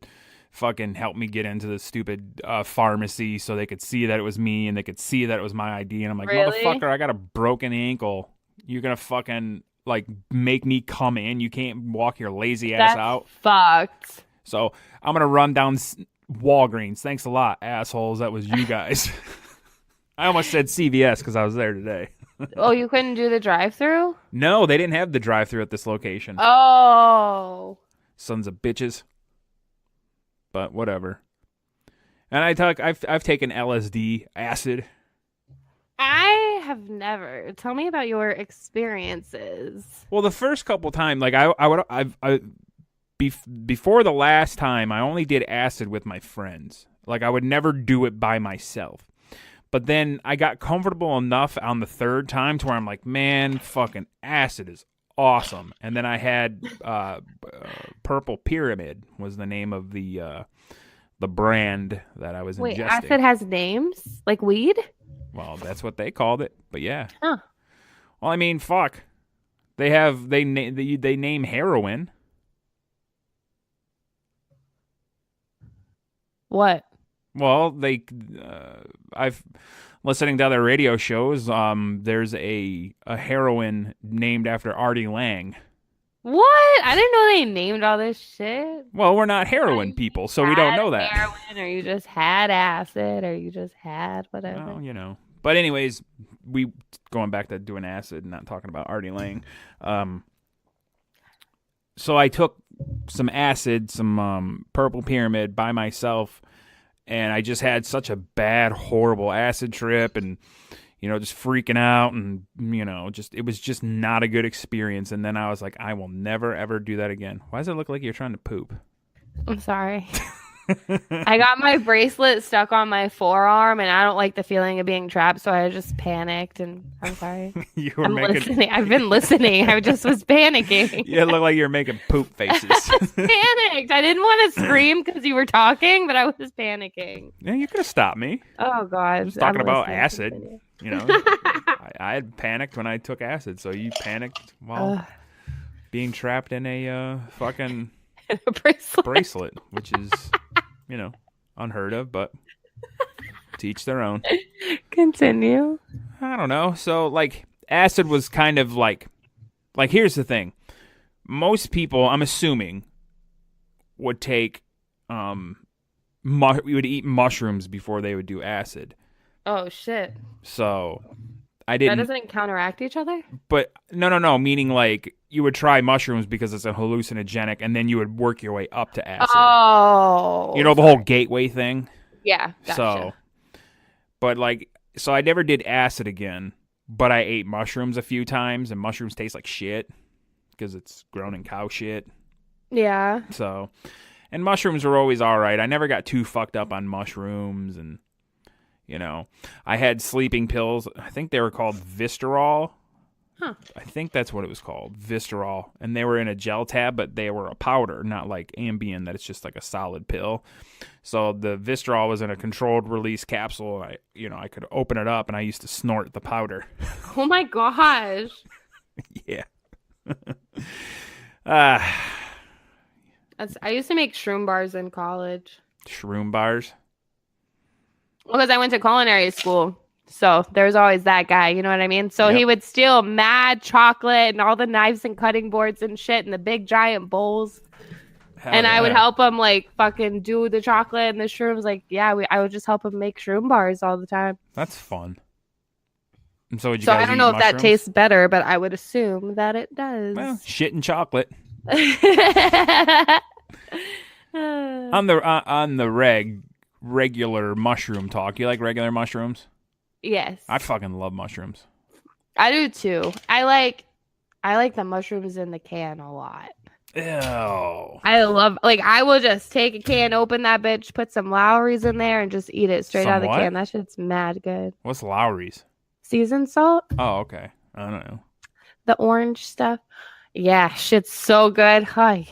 S5: fucking help me get into the stupid pharmacy so they could see that it was me and they could see that it was my ID. And I'm like,
S3: Really?
S5: motherfucker, I got a broken ankle. You're gonna fucking, like, make me come in? You can't walk your lazy ass
S3: That's
S5: out.
S3: fucked.
S5: So I'm gonna run down Walgreens. Thanks a lot, assholes. That was you guys. I almost said CVS because I was there today.
S3: Oh, you couldn't do the drive-through?
S5: No, they didn't have the drive-thru at this location.
S3: Oh.
S5: Sons of bitches. But whatever. And I've taken LSD, acid.
S3: I have never. Tell me about your experiences.
S5: Well, the first couple times, like, before the last time, I only did acid with my friends. Like, I would never do it by myself. But then I got comfortable enough on the third time to where I'm like, man, fucking acid is awesome. And then I had Purple Pyramid was the name of the brand that I was
S3: Wait,
S5: ingesting.
S3: acid has names? Like weed?
S5: Well, that's what they called it. But yeah.
S3: Huh.
S5: Well, I mean, fuck. They name heroin.
S3: What?
S5: Well, I've listening to other radio shows. There's a heroin named after Artie Lang.
S3: What? I didn't know they named all this shit.
S5: Well, we're not heroin people, so we don't know that.
S3: Heroin, or you just had acid, or you just had whatever.
S5: Well, you know. But anyways, we going back to doing acid and not talking about Artie Lang. so I took some acid, some purple pyramid by myself, and I just had such a bad, horrible acid trip, and just freaking out, and it was just not a good experience. And then I was like, I will never ever do that again. Why does it look like you're trying to poop?
S3: I'm sorry. I got my bracelet stuck on my forearm, and I don't like the feeling of being trapped, so I just panicked, and I'm sorry. Listening. I've been listening. I just was panicking.
S5: Yeah, it looked like you were making poop faces.
S3: I just panicked. I didn't want to scream because you were talking, but I was panicking.
S5: Yeah, you could have stopped me.
S3: Oh, God.
S5: I was talking about acid. I had panicked when I took acid, so you panicked while being trapped in a fucking bracelet, which is, unheard of, but to each their own.
S3: Continue.
S5: I don't know. So, acid was kind of like here's the thing. Most people, I'm assuming, would take, would eat mushrooms before they would do acid.
S3: Oh, shit.
S5: So, I didn't.
S3: That doesn't counteract each other?
S5: But, no. Meaning, you would try mushrooms because it's a hallucinogenic, and then you would work your way up to acid.
S3: Oh.
S5: The whole gateway thing?
S3: Yeah, gotcha.
S5: So I never did acid again, but I ate mushrooms a few times, and mushrooms taste like shit because it's grown in cow shit.
S3: Yeah.
S5: So, and mushrooms were always all right. I never got too fucked up on mushrooms, and, I had sleeping pills. I think they were called Vistarol.
S3: Huh.
S5: I think that's what it was called, Vistarol. And they were in a gel tab, but they were a powder, not like Ambien, that it's just like a solid pill. So the Vistarol was in a controlled release capsule. I could open it up, and I used to snort the powder.
S3: Oh my gosh.
S5: Yeah.
S3: I used to make shroom bars in college.
S5: Shroom bars?
S3: Because I went to culinary school. So there's always that guy, you know what I mean? So
S5: Yep.
S3: He would steal mad chocolate and all the knives and cutting boards and shit and the big giant bowls. And I would help him fucking do the chocolate and the shrooms. I would just help him make shroom bars all the time.
S5: That's fun. And so
S3: I don't know if that tastes better, but I would assume that it does.
S5: Well, shit and chocolate.
S3: Uh,
S5: On the regular mushroom talk. You like regular mushrooms?
S3: Yes.
S5: I fucking love mushrooms.
S3: I do too. I like the mushrooms in the can a lot.
S5: Ew.
S3: I will just take a can, open that bitch, put some Lowry's in there, and just eat it straight out of the can. That shit's mad good.
S5: What's Lowry's?
S3: Seasoned salt.
S5: Oh, okay. I don't know.
S3: The orange stuff. Yeah, shit's so good. Hi.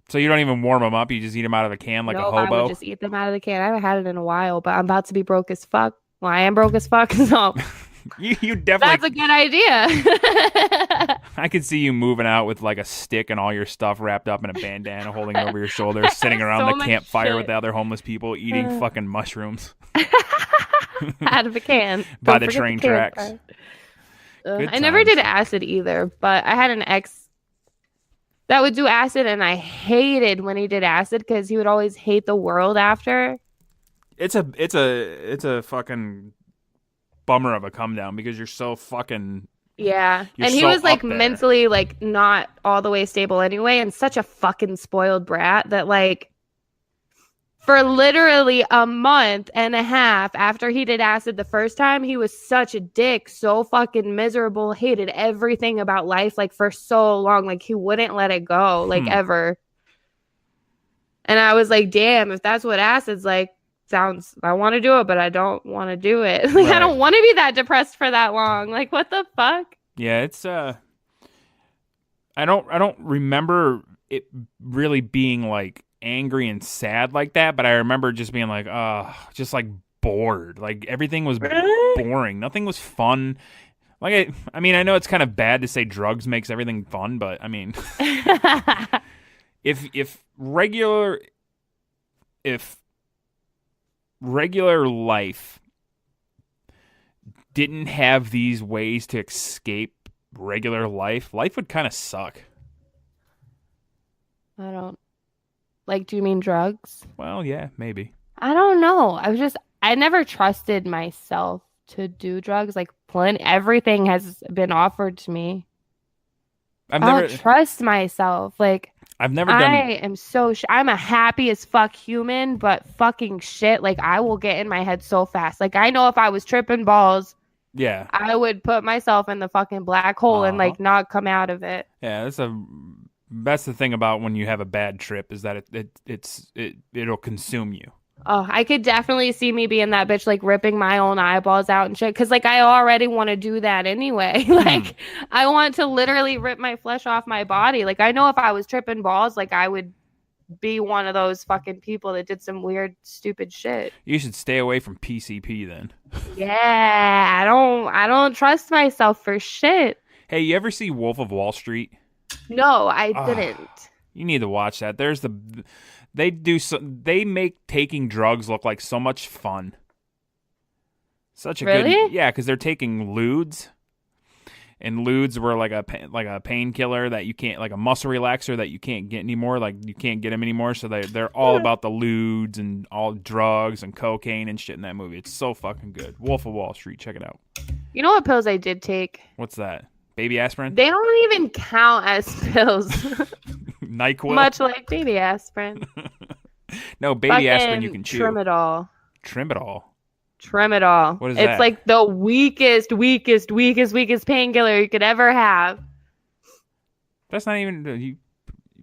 S5: So you don't even warm them up? You just eat them out of a can like a hobo?
S3: I would just eat them out of the can. I haven't had it in a while, but I'm about to be broke as fuck. Well, I am broke as fuck, so
S5: you definitely.
S3: That's a good idea.
S5: I could see you moving out with a stick and all your stuff wrapped up in a bandana, holding it over your shoulder, sitting around the campfire with the other homeless people, eating fucking mushrooms
S3: out of a can
S5: by the train tracks.
S3: I never did acid either, but I had an ex that would do acid, and I hated when he did acid because he would always hate the world after.
S5: It's a fucking bummer of a come down because you're so fucking.
S3: Yeah, and he was mentally not all the way stable anyway, and such a fucking spoiled brat that for literally a month and a half after he did acid the first time, he was such a dick, so fucking miserable, hated everything about life for so long, he wouldn't let it go ever. And I was like, damn, if that's what acid's sounds, I want to do it, but I don't want to do it. Right. I don't want to be that depressed for that long. What the fuck?
S5: Yeah, it's I don't remember it really being angry and sad like that, but I remember just being just bored. Everything was boring. Nothing was fun. I mean, I know it's kind of bad to say drugs makes everything fun, but I mean, if regular life didn't have these ways to escape regular life would kind of suck.
S3: I don't do you mean drugs?
S5: Well, yeah, maybe.
S3: I don't know. I never trusted myself to do drugs. Everything has been offered to me. I don't trust myself.
S5: I I've never done.
S3: I am so I'm a happy as fuck human, but fucking shit, like I will get in my head so fast. Like I know if I was tripping balls,
S5: Yeah.
S3: I would put myself in the fucking black hole and like
S5: Uh-huh.
S3: not come out of it.
S5: Yeah, that's the thing about when you have a bad trip is that it'll consume you.
S3: Oh, I could definitely see me being that bitch, like ripping my own eyeballs out and shit. Cause like I already want to do that anyway. Like I want to literally rip my flesh off my body. Like I know if I was tripping balls, like I would be one of those fucking people that did some weird, stupid shit.
S5: You should stay away from PCP then.
S3: Yeah, I don't trust myself for shit.
S5: Hey, you ever see Wolf of Wall Street?
S3: No, I didn't.
S5: You need to watch that. They make taking drugs look like so much fun. Such a
S3: Really?
S5: good, yeah, because they're taking ludes, and ludes were like a painkiller that you can't, like a muscle relaxer that you can't get anymore. Like you can't get them anymore. So they're all about the ludes and all drugs and cocaine and shit in that movie. It's so fucking good. Wolf of Wall Street. Check it out.
S3: You know what pills I did take?
S5: What's that? Baby aspirin?
S3: They don't even count as pills.
S5: NyQuil?
S3: Much like baby aspirin.
S5: No, baby aspirin you can chew.
S3: Tramadol.
S5: Tramadol. What is that?
S3: It's like the weakest painkiller you could ever have.
S5: That's not even... You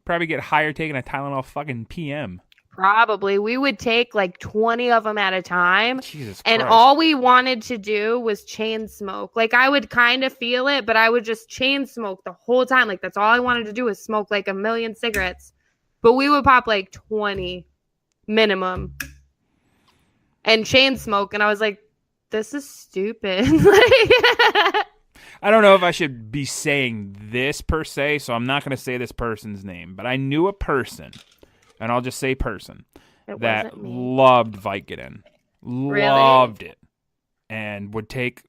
S5: probably get higher taking a Tylenol fucking PM.
S3: Probably. We would take like 20 of them at a time.
S5: Jesus
S3: and
S5: Christ.
S3: all we wanted to do was chain smoke. Like I would kind of feel it, but I would just chain smoke the whole time. Like that's all I wanted to do was smoke like a million cigarettes. But we would pop like 20 minimum and chain smoke. And I was like, this is stupid.
S5: I don't know if I should be saying this per se, so I'm not going to say this person's name. But I knew a person, and I'll just say person, that loved Vicodin.
S3: Really?
S5: Loved it. And would take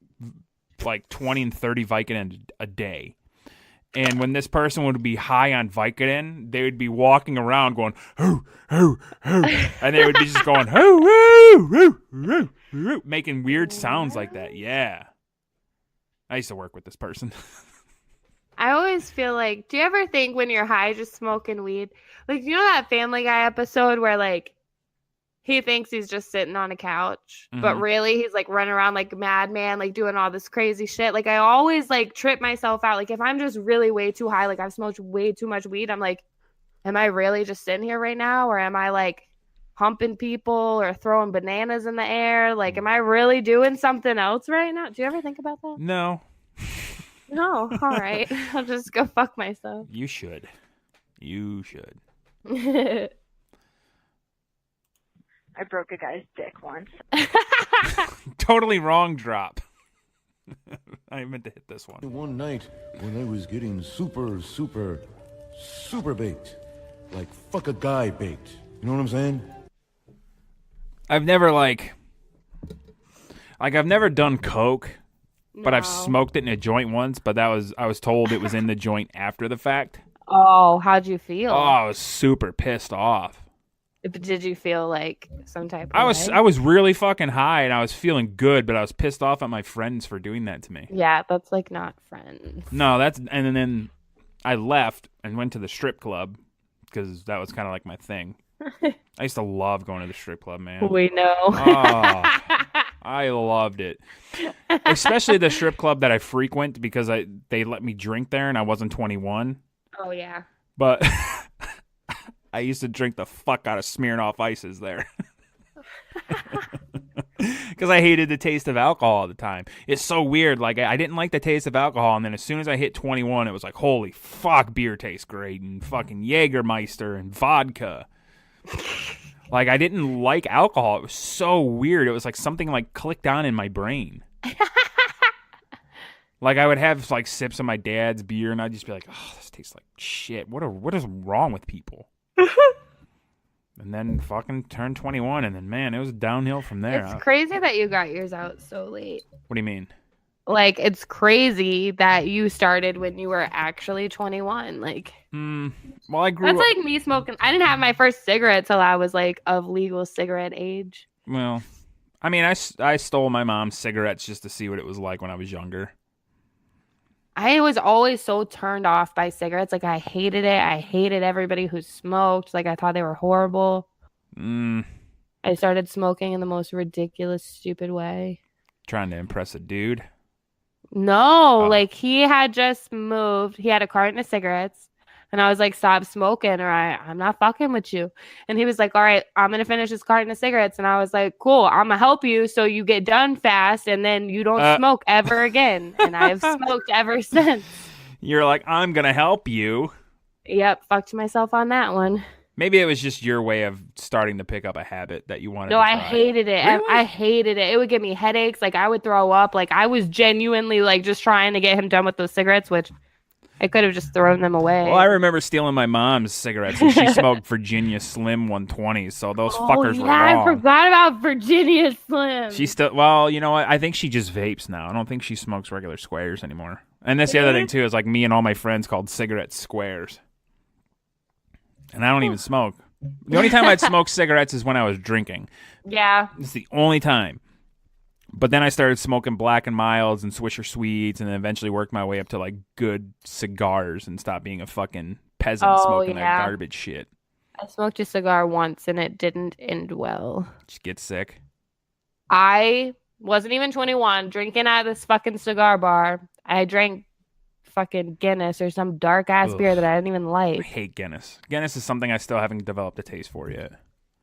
S5: like 20 and 30 Vicodin a day. And when this person would be high on Vicodin, they would be walking around going, hoo, hoo, hoo. And they would be just going, hoo, hoo, hoo, hoo, hoo, making weird sounds like that. Yeah. I used to work with this person.
S3: I always feel like, do you ever think when you're high just smoking weed? Like, you know that Family Guy episode where like he thinks he's just sitting on a couch, but really he's like running around like a madman, like doing all this crazy shit. Like I always like trip myself out. Like if I'm just really way too high, like I've smoked way too much weed, I'm like, am I really just sitting here right now? Or am I like humping people or throwing bananas in the air? Like, am I really doing something else right now? Do you ever think about that?
S5: No.
S3: No. All right. I'll just go fuck myself.
S5: You should.
S1: I broke a guy's dick once.
S5: Totally wrong drop. I meant to hit this one.
S6: One night when I was getting super baked. Like fuck a guy baked. You know what I'm saying?
S5: I've never I've never done coke, but I've smoked it in a joint once, but I was told it was in the joint after the fact.
S3: Oh, how'd you feel?
S5: Oh, I was super pissed off.
S3: Did you feel like some type of
S5: I was really fucking high and I was feeling good, but I was pissed off at my friends for doing that to me.
S3: Yeah, that's like not friends.
S5: No, and then I left and went to the strip club because that was kind of like my thing. I used to love going to the strip club, man.
S3: We know.
S5: Oh, I loved it. Especially the strip club that I frequent because they let me drink there and I wasn't 21.
S3: Oh, yeah.
S5: But I used to drink the fuck out of Smirnoff Ices there. Because I hated the taste of alcohol all the time. It's so weird. Like, I didn't like the taste of alcohol, and then as soon as I hit 21, it was like, holy fuck, beer tastes great, and fucking Jägermeister and vodka. Like, I didn't like alcohol. It was so weird. It was like something like clicked on in my brain. Like, I would have like sips of my dad's beer, and I'd just be like, oh, this tastes like shit. What is wrong with people? And then fucking turned 21, and then, man, it was downhill from there.
S3: It's crazy that you got yours out so late.
S5: What do you mean?
S3: Like, it's crazy that you started when you were actually 21. Like,
S5: well, I grew
S3: that's
S5: up...
S3: like me smoking. I didn't have my first cigarette till I was like of legal cigarette age.
S5: Well, I mean, I stole my mom's cigarettes just to see what it was like when I was younger.
S3: I was always so turned off by cigarettes. Like I hated it. I hated everybody who smoked. Like I thought they were horrible.
S5: Mm,
S3: I started smoking in the most ridiculous, stupid way.
S5: trying to impress a dude.
S3: No,
S5: Oh.
S3: like he had just moved. He had a carton of cigarettes. And I was like, stop smoking or I'm not fucking with you. And he was like, all right, I'm going to finish this carton of cigarettes. And I was like, cool, I'm going to help you so you get done fast and then you don't smoke ever again. And I've smoked ever since.
S5: You're like, I'm going to help you.
S3: Yep, fucked myself on that one.
S5: Maybe it was just your way of starting to pick up a habit that you wanted to
S3: No,
S5: try.
S3: I hated it.
S5: Really?
S3: I hated it. It would give me headaches. Like I would throw up. Like I was genuinely like just trying to get him done with those cigarettes, which I could have just thrown them away.
S5: Well, I remember stealing my mom's cigarettes, and she smoked Virginia Slim 120s, so those fuckers were
S3: I
S5: wrong.
S3: forgot about Virginia Slim.
S5: She still, well, you know what? I think she just vapes now. I don't think she smokes regular squares anymore. And that's the other thing, too, is like me and all my friends called cigarette squares. And I don't even smoke. The only time I'd smoke cigarettes is when I was drinking.
S3: Yeah.
S5: It's the only time. But then I started smoking Black and Milds and Swisher Sweets, and then eventually worked my way up to like good cigars and stopped being a fucking peasant smoking that garbage shit.
S3: I smoked a cigar once and it didn't end well.
S5: Just get sick.
S3: I wasn't even 21, drinking at this fucking cigar bar. I drank fucking Guinness or some dark ass beer that I didn't even
S5: I
S3: like.
S5: hate Guinness. Guinness is something I still haven't developed a taste for yet.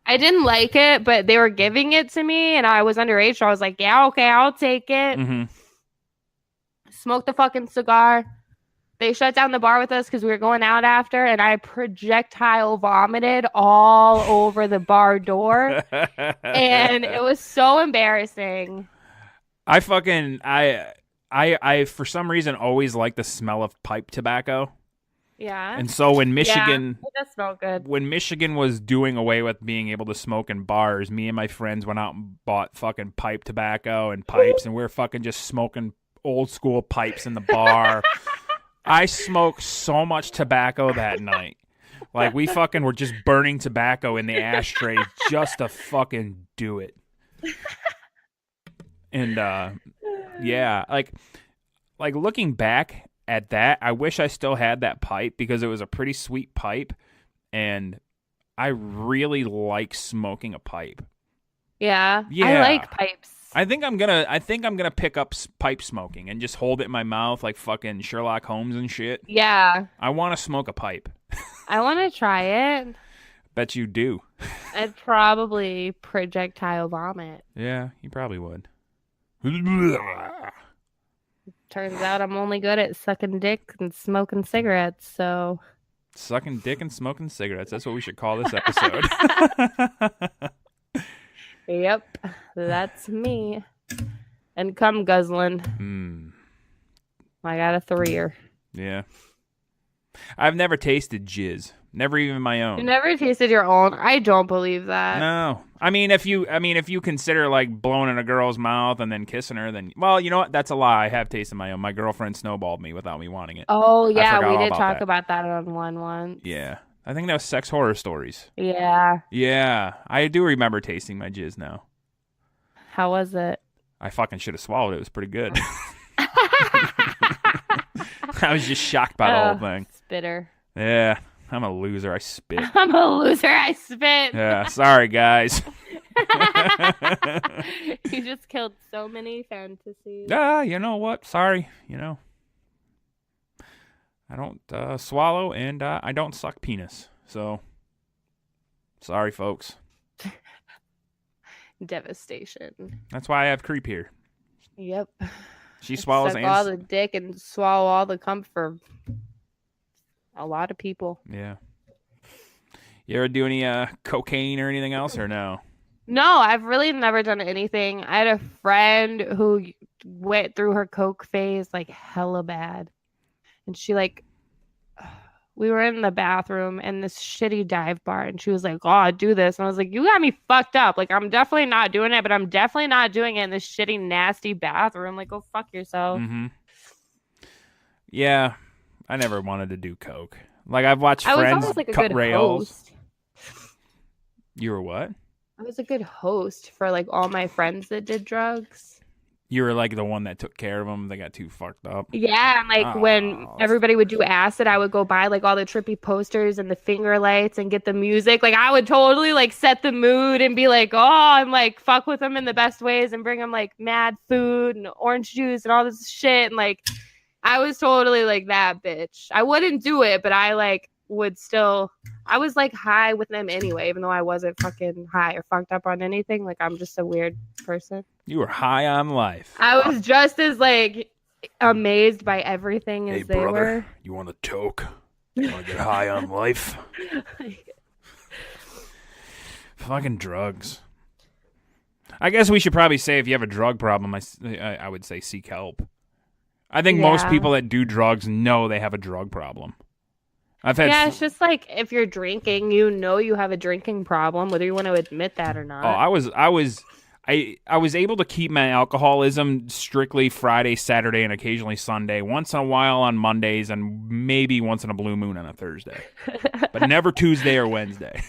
S3: I didn't like it, but they were giving it to me and I was underage, so I was like, yeah, okay, I'll take it.
S5: Mm-hmm.
S3: Smoked the fucking cigar. They shut down the bar with us because we were going out after, and I projectile vomited all over the bar door. And it was so embarrassing.
S5: I for some reason always like the smell of pipe tobacco.
S3: Yeah.
S5: And so when Michigan
S3: it does smell good.
S5: when Michigan was doing away with being able to smoke in bars, me and my friends went out and bought fucking pipe tobacco and pipes, and we were fucking just smoking old school pipes in the bar. I smoked so much tobacco that night. Like, we fucking were just burning tobacco in the ashtray just to fucking do it. And, yeah, like looking back at that, I wish I still had that pipe because it was a pretty sweet pipe, and I really like smoking a pipe.
S3: Yeah.
S5: Yeah.
S3: I like pipes.
S5: I think I'm gonna pick up pipe smoking and just hold it in my mouth like fucking Sherlock Holmes and shit.
S3: Yeah.
S5: I want to smoke a pipe.
S3: I want to try it.
S5: Bet you do.
S3: I'd probably projectile vomit.
S5: Yeah, you probably would.
S3: Turns out I'm only good at sucking dick and smoking cigarettes, so.
S5: Sucking dick and smoking cigarettes. That's what we should call this episode.
S3: Yep, that's me. And cum guzzling. I got a 3-er.
S5: Yeah. I've never tasted jizz. Never even my own.
S3: You never tasted your own? I don't believe that.
S5: No. I mean, if you consider like blowing in a girl's mouth and then kissing her, then, well, you know what? That's a lie. I have tasted my own. My girlfriend snowballed me without me wanting it.
S3: Oh, yeah,
S5: forgot
S3: we
S5: all
S3: did
S5: about
S3: talk
S5: that.
S3: about that on one once.
S5: Yeah. I think that was Sex Horror Stories.
S3: Yeah.
S5: Yeah. I do remember tasting my jizz now.
S3: How was it?
S5: I fucking should have swallowed it. It was pretty good. I was just shocked by the whole thing.
S3: Spitter.
S5: Yeah. I'm a loser. I spit.
S3: I'm a loser. I spit.
S5: Yeah. Sorry, guys.
S3: You just killed so many fantasies.
S5: You know what? Sorry. You know. I don't swallow, and I don't suck penis. So, sorry, folks.
S3: Devastation.
S5: That's why I have Creep here.
S3: Yep.
S5: She swallows
S3: Suck all the dick and swallow all the cum for a lot of people.
S5: Yeah. You ever do any cocaine or anything else, or no?
S3: No, I've really never done anything. I had a friend who went through her coke phase like hella bad. And she we were in the bathroom in this shitty dive bar, and she was like, oh, I'd do this. And I was like, you got me fucked up. Like, I'm definitely not doing it, but I'm definitely not doing it in this shitty, nasty bathroom. Like, go fuck yourself.
S5: Mm-hmm. Yeah. I never wanted to do coke. Like, I've watched
S3: I was
S5: friends
S3: always like a
S5: cut
S3: good
S5: rails.
S3: host.
S5: You were what?
S3: I was a good host for like all my friends that did drugs.
S5: You were like the one that took care of them. They got too fucked up.
S3: Yeah, and like when everybody would do acid, I would go buy like all the trippy posters and the finger lights and get the music. Like I would totally like set the mood and be like, oh, and like fuck with them in the best ways and bring them like mad food and orange juice and all this shit. And like I was totally like that bitch. I wouldn't do it, but I like would still. I was like high with them anyway, even though I wasn't fucking high or fucked up on anything. Like I'm just a weird person.
S5: You were high on life.
S3: I was just as like amazed by everything as they were.
S5: You want a toke? You want to get high on life? Fucking drugs. I guess we should probably say if you have a drug problem, I would say seek help. I think most people that do drugs know they have a drug problem. It's just like if you're drinking, you know you have a drinking problem, whether you want to admit that or not. Oh, I was able to keep my alcoholism strictly Friday, Saturday, and occasionally Sunday. Once in a while on Mondays, and maybe once in a blue moon on a Thursday, but never Tuesday or Wednesday.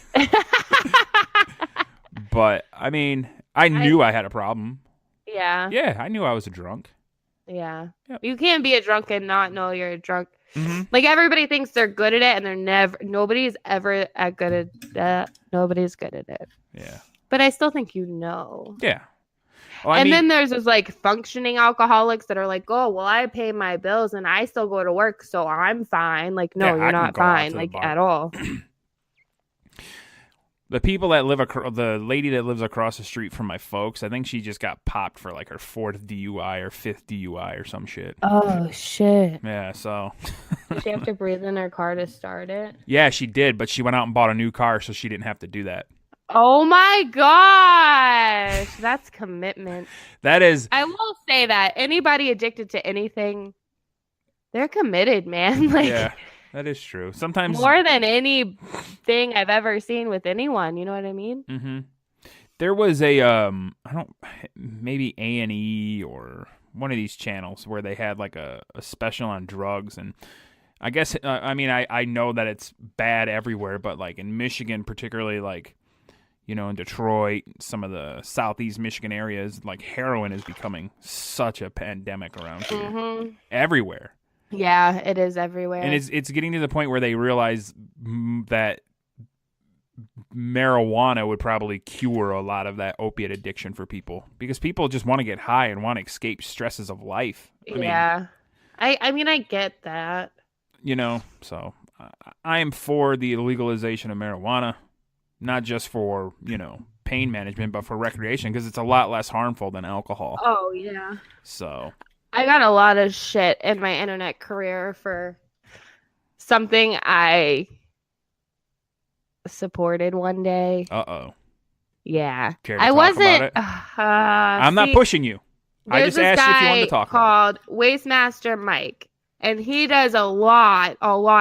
S5: But I mean, I knew I had a problem. Yeah. Yeah, I knew I was a drunk. Yeah. Yep. You can't be a drunk and not know you're a drunk. Mm-hmm. Like everybody thinks they're good at it, and nobody's ever good at that. Nobody's good at it. Yeah. But I still think you know. Yeah. Well, then there's those like functioning alcoholics that are like, oh, well, I pay my bills and I still go to work, so I'm fine. Like, no, you're not fine, like at all. The people that live the lady that lives across the street from my folks, I think she just got popped for like her 4th DUI or 5th DUI or some shit. Oh, shit. Yeah, so. Did she have to breathe in her car to start it? Yeah, she did, but she went out and bought a new car so she didn't have to do that. Oh my gosh. That's commitment. That is. I will say that anybody addicted to anything, they're committed, man. Like, yeah. That is true. Sometimes more than anything I've ever seen with anyone. You know what I mean? Mm-hmm. There was maybe A&E or one of these channels where they had like a special on drugs, and I guess I know that it's bad everywhere, but like in Michigan, particularly like in Detroit, some of the southeast Michigan areas, like heroin is becoming such a pandemic around here, mm-hmm. everywhere. Yeah, it is everywhere. And it's getting to the point where they realize that marijuana would probably cure a lot of that opiate addiction for people, because people just want to get high and want to escape stresses of life. I mean, I get that. So I am for the legalization of marijuana, not just for, pain management, but for recreation, because it's a lot less harmful than alcohol. Oh, yeah. So I got a lot of shit in my internet career for something I supported one day. Uh-oh. Yeah. Care to talk about it? I'm not pushing you. I just asked you if you wanted to talk about it. Called Wastemaster Mike, and he does a lot.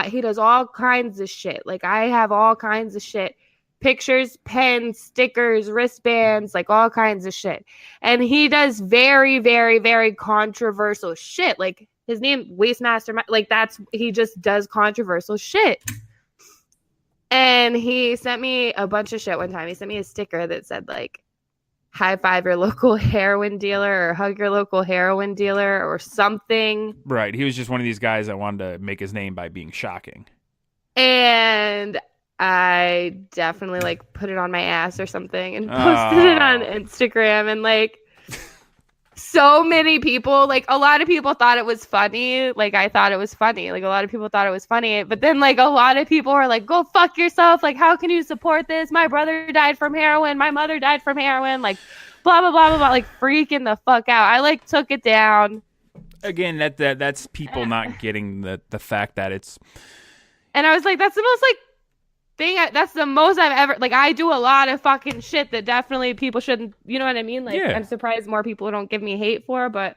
S5: He does all kinds of shit. Like, I have all kinds of shit. Pictures, pens, stickers, wristbands, like all kinds of shit. And he does very, very, very controversial shit. Like his name, Wastemaster, like he just does controversial shit. And he sent me a bunch of shit one time. He sent me a sticker that said like, high five your local heroin dealer or hug your local heroin dealer or something. Right. He was just one of these guys that wanted to make his name by being shocking. And I definitely like put it on my ass or something and posted it on Instagram, and like so many people, like a lot of people thought it was funny. Like I thought it was funny. Like a lot of people thought it was funny, but then like a lot of people were like, go fuck yourself. Like, how can you support this? My brother died from heroin. My mother died from heroin. Like blah, blah, blah, blah, blah. Like freaking the fuck out. I like took it down. Again, that's people not getting the fact that it's. And I was like, that's the most like that's the most I've ever, like, I do a lot of fucking shit that definitely people shouldn't, you know what I mean? Like, yeah. I'm surprised more people don't give me hate for, but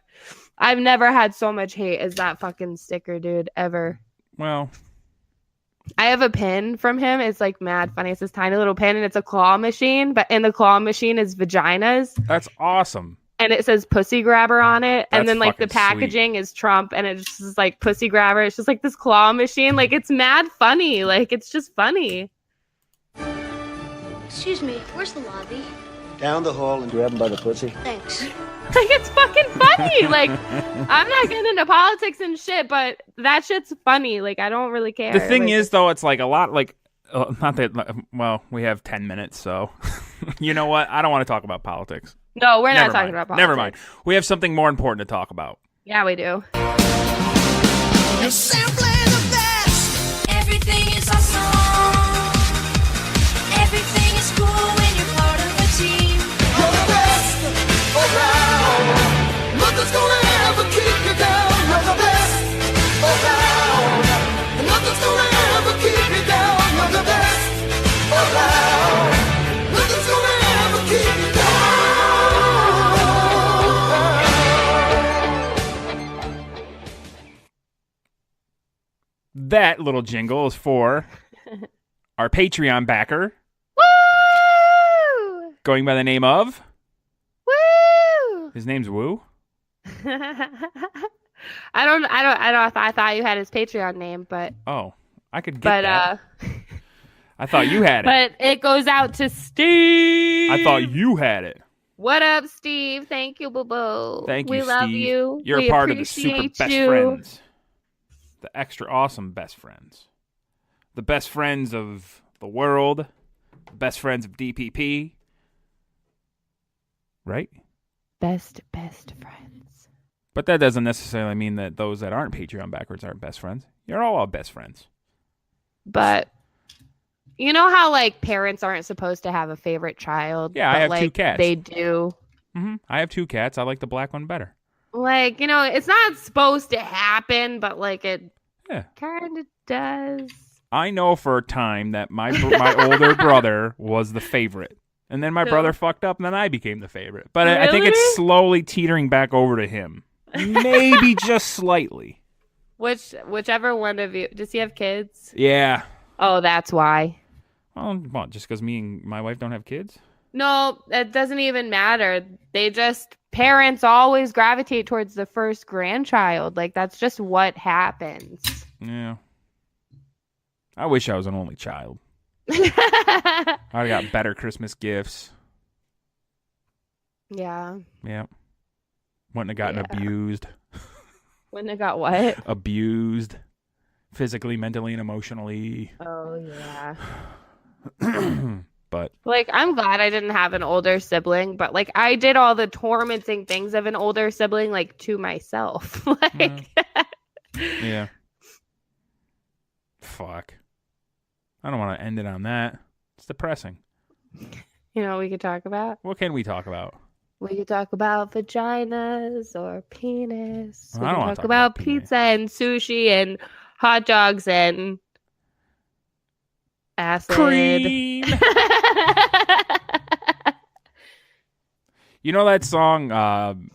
S5: I've never had so much hate as that fucking sticker, dude, ever. Well, I have a pin from him. It's like mad funny. It's this tiny little pin, and it's a claw machine, but in the claw machine is vaginas. That's awesome. And it says pussy grabber on it. That's and then like the packaging is Trump, and it's just like pussy grabber. It's just like this claw machine. Like it's mad funny. Like it's just funny.
S7: Excuse me, where's the lobby? down the hall and grab him by the pussy.
S8: Thanks.
S3: Like, it's fucking funny. Like, I'm not getting into politics and shit, but that shit's funny. Like, I don't really care.
S5: The thing
S3: like,
S5: is, though, it's like a lot like, not that, well, we have 10 minutes, so you know what? I don't want to talk about politics.
S3: No, we're not
S5: Never
S3: talking
S5: mind.
S3: about politics.
S5: Never mind. We have something more important to talk about.
S3: Yeah, we do.
S8: You're simply the best. Everything is awesome. Everything is cool when you're part of a team. You're the best around. Nothing's gonna ever keep you down. You're the best around. Nothing's gonna ever keep you down. You're the best around. Nothing's gonna ever keep you down.
S5: That little jingle is for our Patreon backer,
S3: Woo!
S5: going by the name of.
S3: Woo!
S5: His name's Woo.
S3: I thought you had his Patreon name, but
S5: Oh, I could get that.
S3: uh
S5: I thought you had it.
S3: but it goes out to Steve.
S5: I thought you had it.
S3: What up, Steve? Thank you, boo boo.
S5: Thank you,
S3: We love
S5: Steve.
S3: you.
S5: You're
S3: We
S5: a part of the super
S3: appreciate
S5: best
S3: you.
S5: friends. The extra awesome best friends. The best friends of the world. The best friends of DPP. Right?
S3: Best friends.
S5: But that doesn't necessarily mean that those that aren't Patreon backwards aren't best friends. You're all our best friends.
S3: But you know how like parents aren't supposed to have a favorite child?
S5: Yeah, I
S3: but,
S5: have
S3: like,
S5: 2 cats.
S3: They do.
S5: I have 2 cats. I like the black one better.
S3: Like, you know, it's not supposed to happen, but like it
S5: Yeah.
S3: kind of does.
S5: I know for a time that my older brother was the favorite. And then my brother fucked up, and then I became the favorite. But I think it's
S3: Really?
S5: slowly teetering back over to him. Maybe just slightly.
S3: Whichever one of you. Does he have kids?
S5: Yeah.
S3: Oh, that's why.
S5: Well, what, just because me and my wife don't have kids?
S3: No, it doesn't even matter. Parents always gravitate towards the first grandchild. Like, that's just what happens.
S5: Yeah. I wish I was an only child. I got better Christmas gifts.
S3: Yeah.
S5: Yeah. Wouldn't have gotten abused.
S3: When it got what?
S5: Abused. Physically, mentally, and emotionally.
S3: Oh, yeah.
S5: But
S3: Like, I'm glad I didn't have an older sibling, but like I did all the tormenting things of an older sibling, like to myself. Like,
S5: yeah. Fuck. I don't want to end it on that. It's depressing.
S3: you know, what we could talk about.
S5: What can we talk about?
S3: We could talk about vaginas or penis.
S5: Well,
S3: We
S5: I don't
S3: could
S5: wanna
S3: talk
S5: talk
S3: about
S5: about penis.
S3: pizza and sushi and hot dogs and acid.
S5: Cream. You know that song,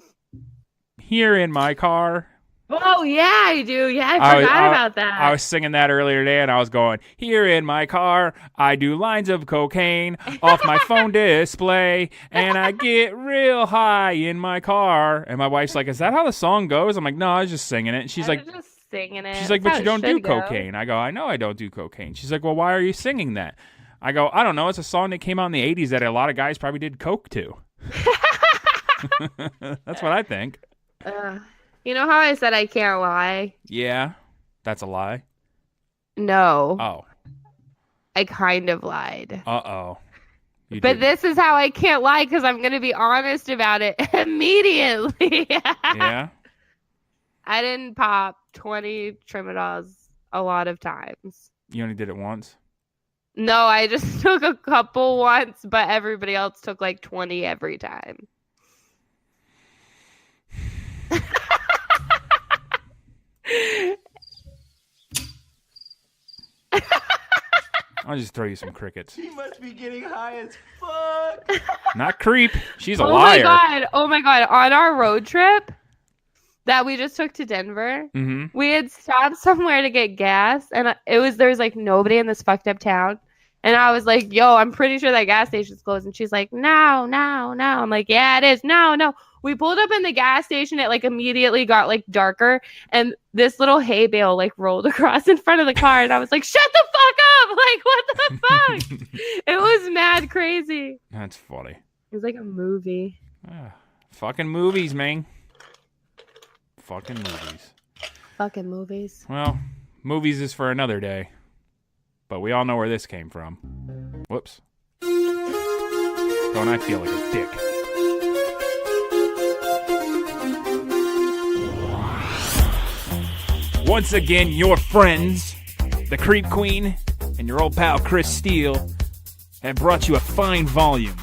S5: Here in My Car?
S3: Oh, yeah, I do. Yeah, I forgot about that.
S5: I was singing that earlier today, and I was going, here in my car, I do lines of cocaine off my phone display, and I get real high in my car. And my wife's like, is that how the song goes? I'm like, no, I was just singing it. And she's
S3: I
S5: like,
S3: was just singing it.
S5: she's like,
S3: That's
S5: but you
S3: how it
S5: don't do
S3: should go.
S5: cocaine. I go, I know I don't do cocaine. She's like, well, why are you singing that? I go, I don't know. It's a song that came out in the 80s that a lot of guys probably did coke to. That's what I think.
S3: You know how I said I can't lie?
S5: Yeah, that's a lie.
S3: No.
S5: Oh.
S3: I kind of lied.
S5: Uh-oh. You
S3: But
S5: did.
S3: this is how I can't lie because I'm going to be honest about it immediately.
S5: Yeah?
S3: I didn't pop 20 Trimidols a lot of times.
S5: You only did it once?
S3: No, I just took a couple once, but everybody else took like 20 every time.
S5: I'll just throw you some crickets.
S7: He must be getting high as fuck.
S5: Not creep. She's a
S3: Oh
S5: liar.
S3: my god. On our road trip that we just took to Denver,
S5: Mm-hmm.
S3: we had stopped somewhere to get gas, and there was like nobody in this fucked up town. And I was like, yo, I'm pretty sure that gas station's closed. And she's like, no. I'm like, yeah, it is. No. We pulled up in the gas station. It like immediately got like darker. And this little hay bale like rolled across in front of the car. And I was like, shut the fuck up. Like, what the fuck? It was mad crazy.
S5: That's funny.
S3: It's like a movie.
S5: Fucking movies, man. Fucking movies.
S3: Fucking movies.
S5: Well, movies is for another day. But we all know where this came from. Whoops. Don't I feel like a dick? Once again, your friends, the Creep Queen, and your old pal Chris Steele have brought you a fine volume.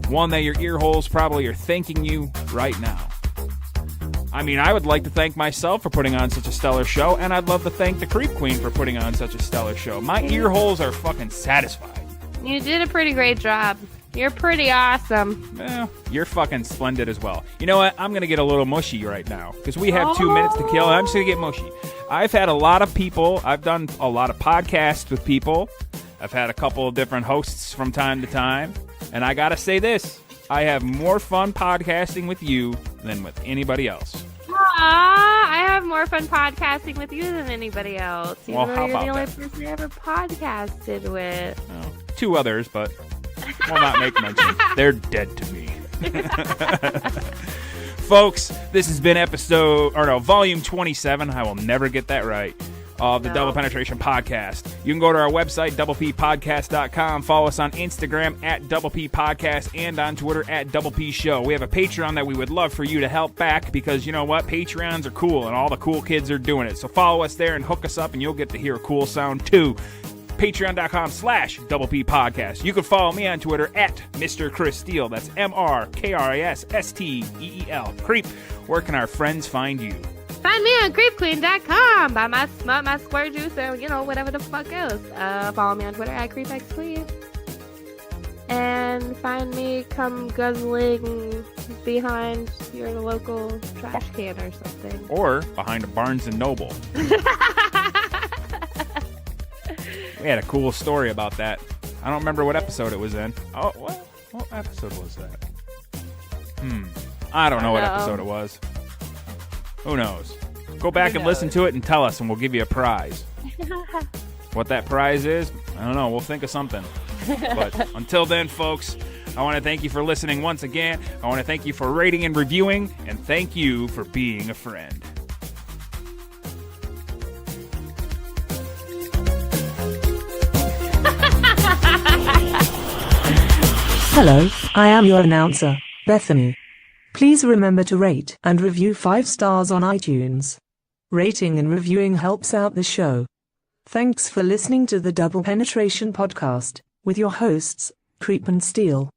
S5: One that your ear holes probably are thanking you right now. I mean, I would like to thank myself for putting on such a stellar show, and I'd love to thank the Creep Queen for putting on such a stellar show. My ear holes are fucking satisfied.
S3: You did a pretty great job. You're pretty awesome.
S5: Well, you're fucking splendid as well. You know what? I'm going to get a little mushy right now, because we have 2 minutes to kill, and I'm just going to get mushy. I've had a lot of people. I've done a lot of podcasts with people. I've had a couple of different hosts from time to time, and I got to say this. I have more fun podcasting with you than with anybody else.
S3: I have more fun podcasting with you than anybody else.
S5: Well, how
S3: You're
S5: about
S3: the only
S5: that?
S3: person I ever podcasted with.
S5: Well, 2 others, but we'll not make mention. They're dead to me. Folks, this has been volume 27. I will never get that right. Of the Double Penetration Podcast. You can go to our website, doublepodcast.com. Follow us on Instagram at Double P Podcast and on Twitter at Double P Show. We have a Patreon that we would love for you to help back because you know what? Patreons are cool and all the cool kids are doing it. So follow us there and hook us up and you'll get to hear a cool sound too. Patreon.com/Double P Podcast. You can follow me on Twitter at Mr. Chris Steele. That's MrKrisSteel. Creep. Where can our friends find you?
S3: Find me on creepqueen.com. Buy my smut, my square juice, and whatever the fuck else. Follow me on Twitter at creepxqueen. And find me come guzzling behind your local trash can or something.
S5: Or behind a Barnes & Noble. We had a cool story about that. I don't remember what episode it was in. Oh, what episode was that? I don't know what episode it was. Who knows? Go back and listen to it and tell us, and we'll give you a prize. What that prize is, I don't know. We'll think of something. But until then, folks, I want to thank you for listening once again. I want to thank you for rating and reviewing, and thank you for being a friend.
S4: Hello, I am your announcer, Bethany. Please remember to rate and review 5 stars on iTunes. Rating and reviewing helps out the show. Thanks for listening to the Double Penetration Podcast with your hosts, Creep and Steele.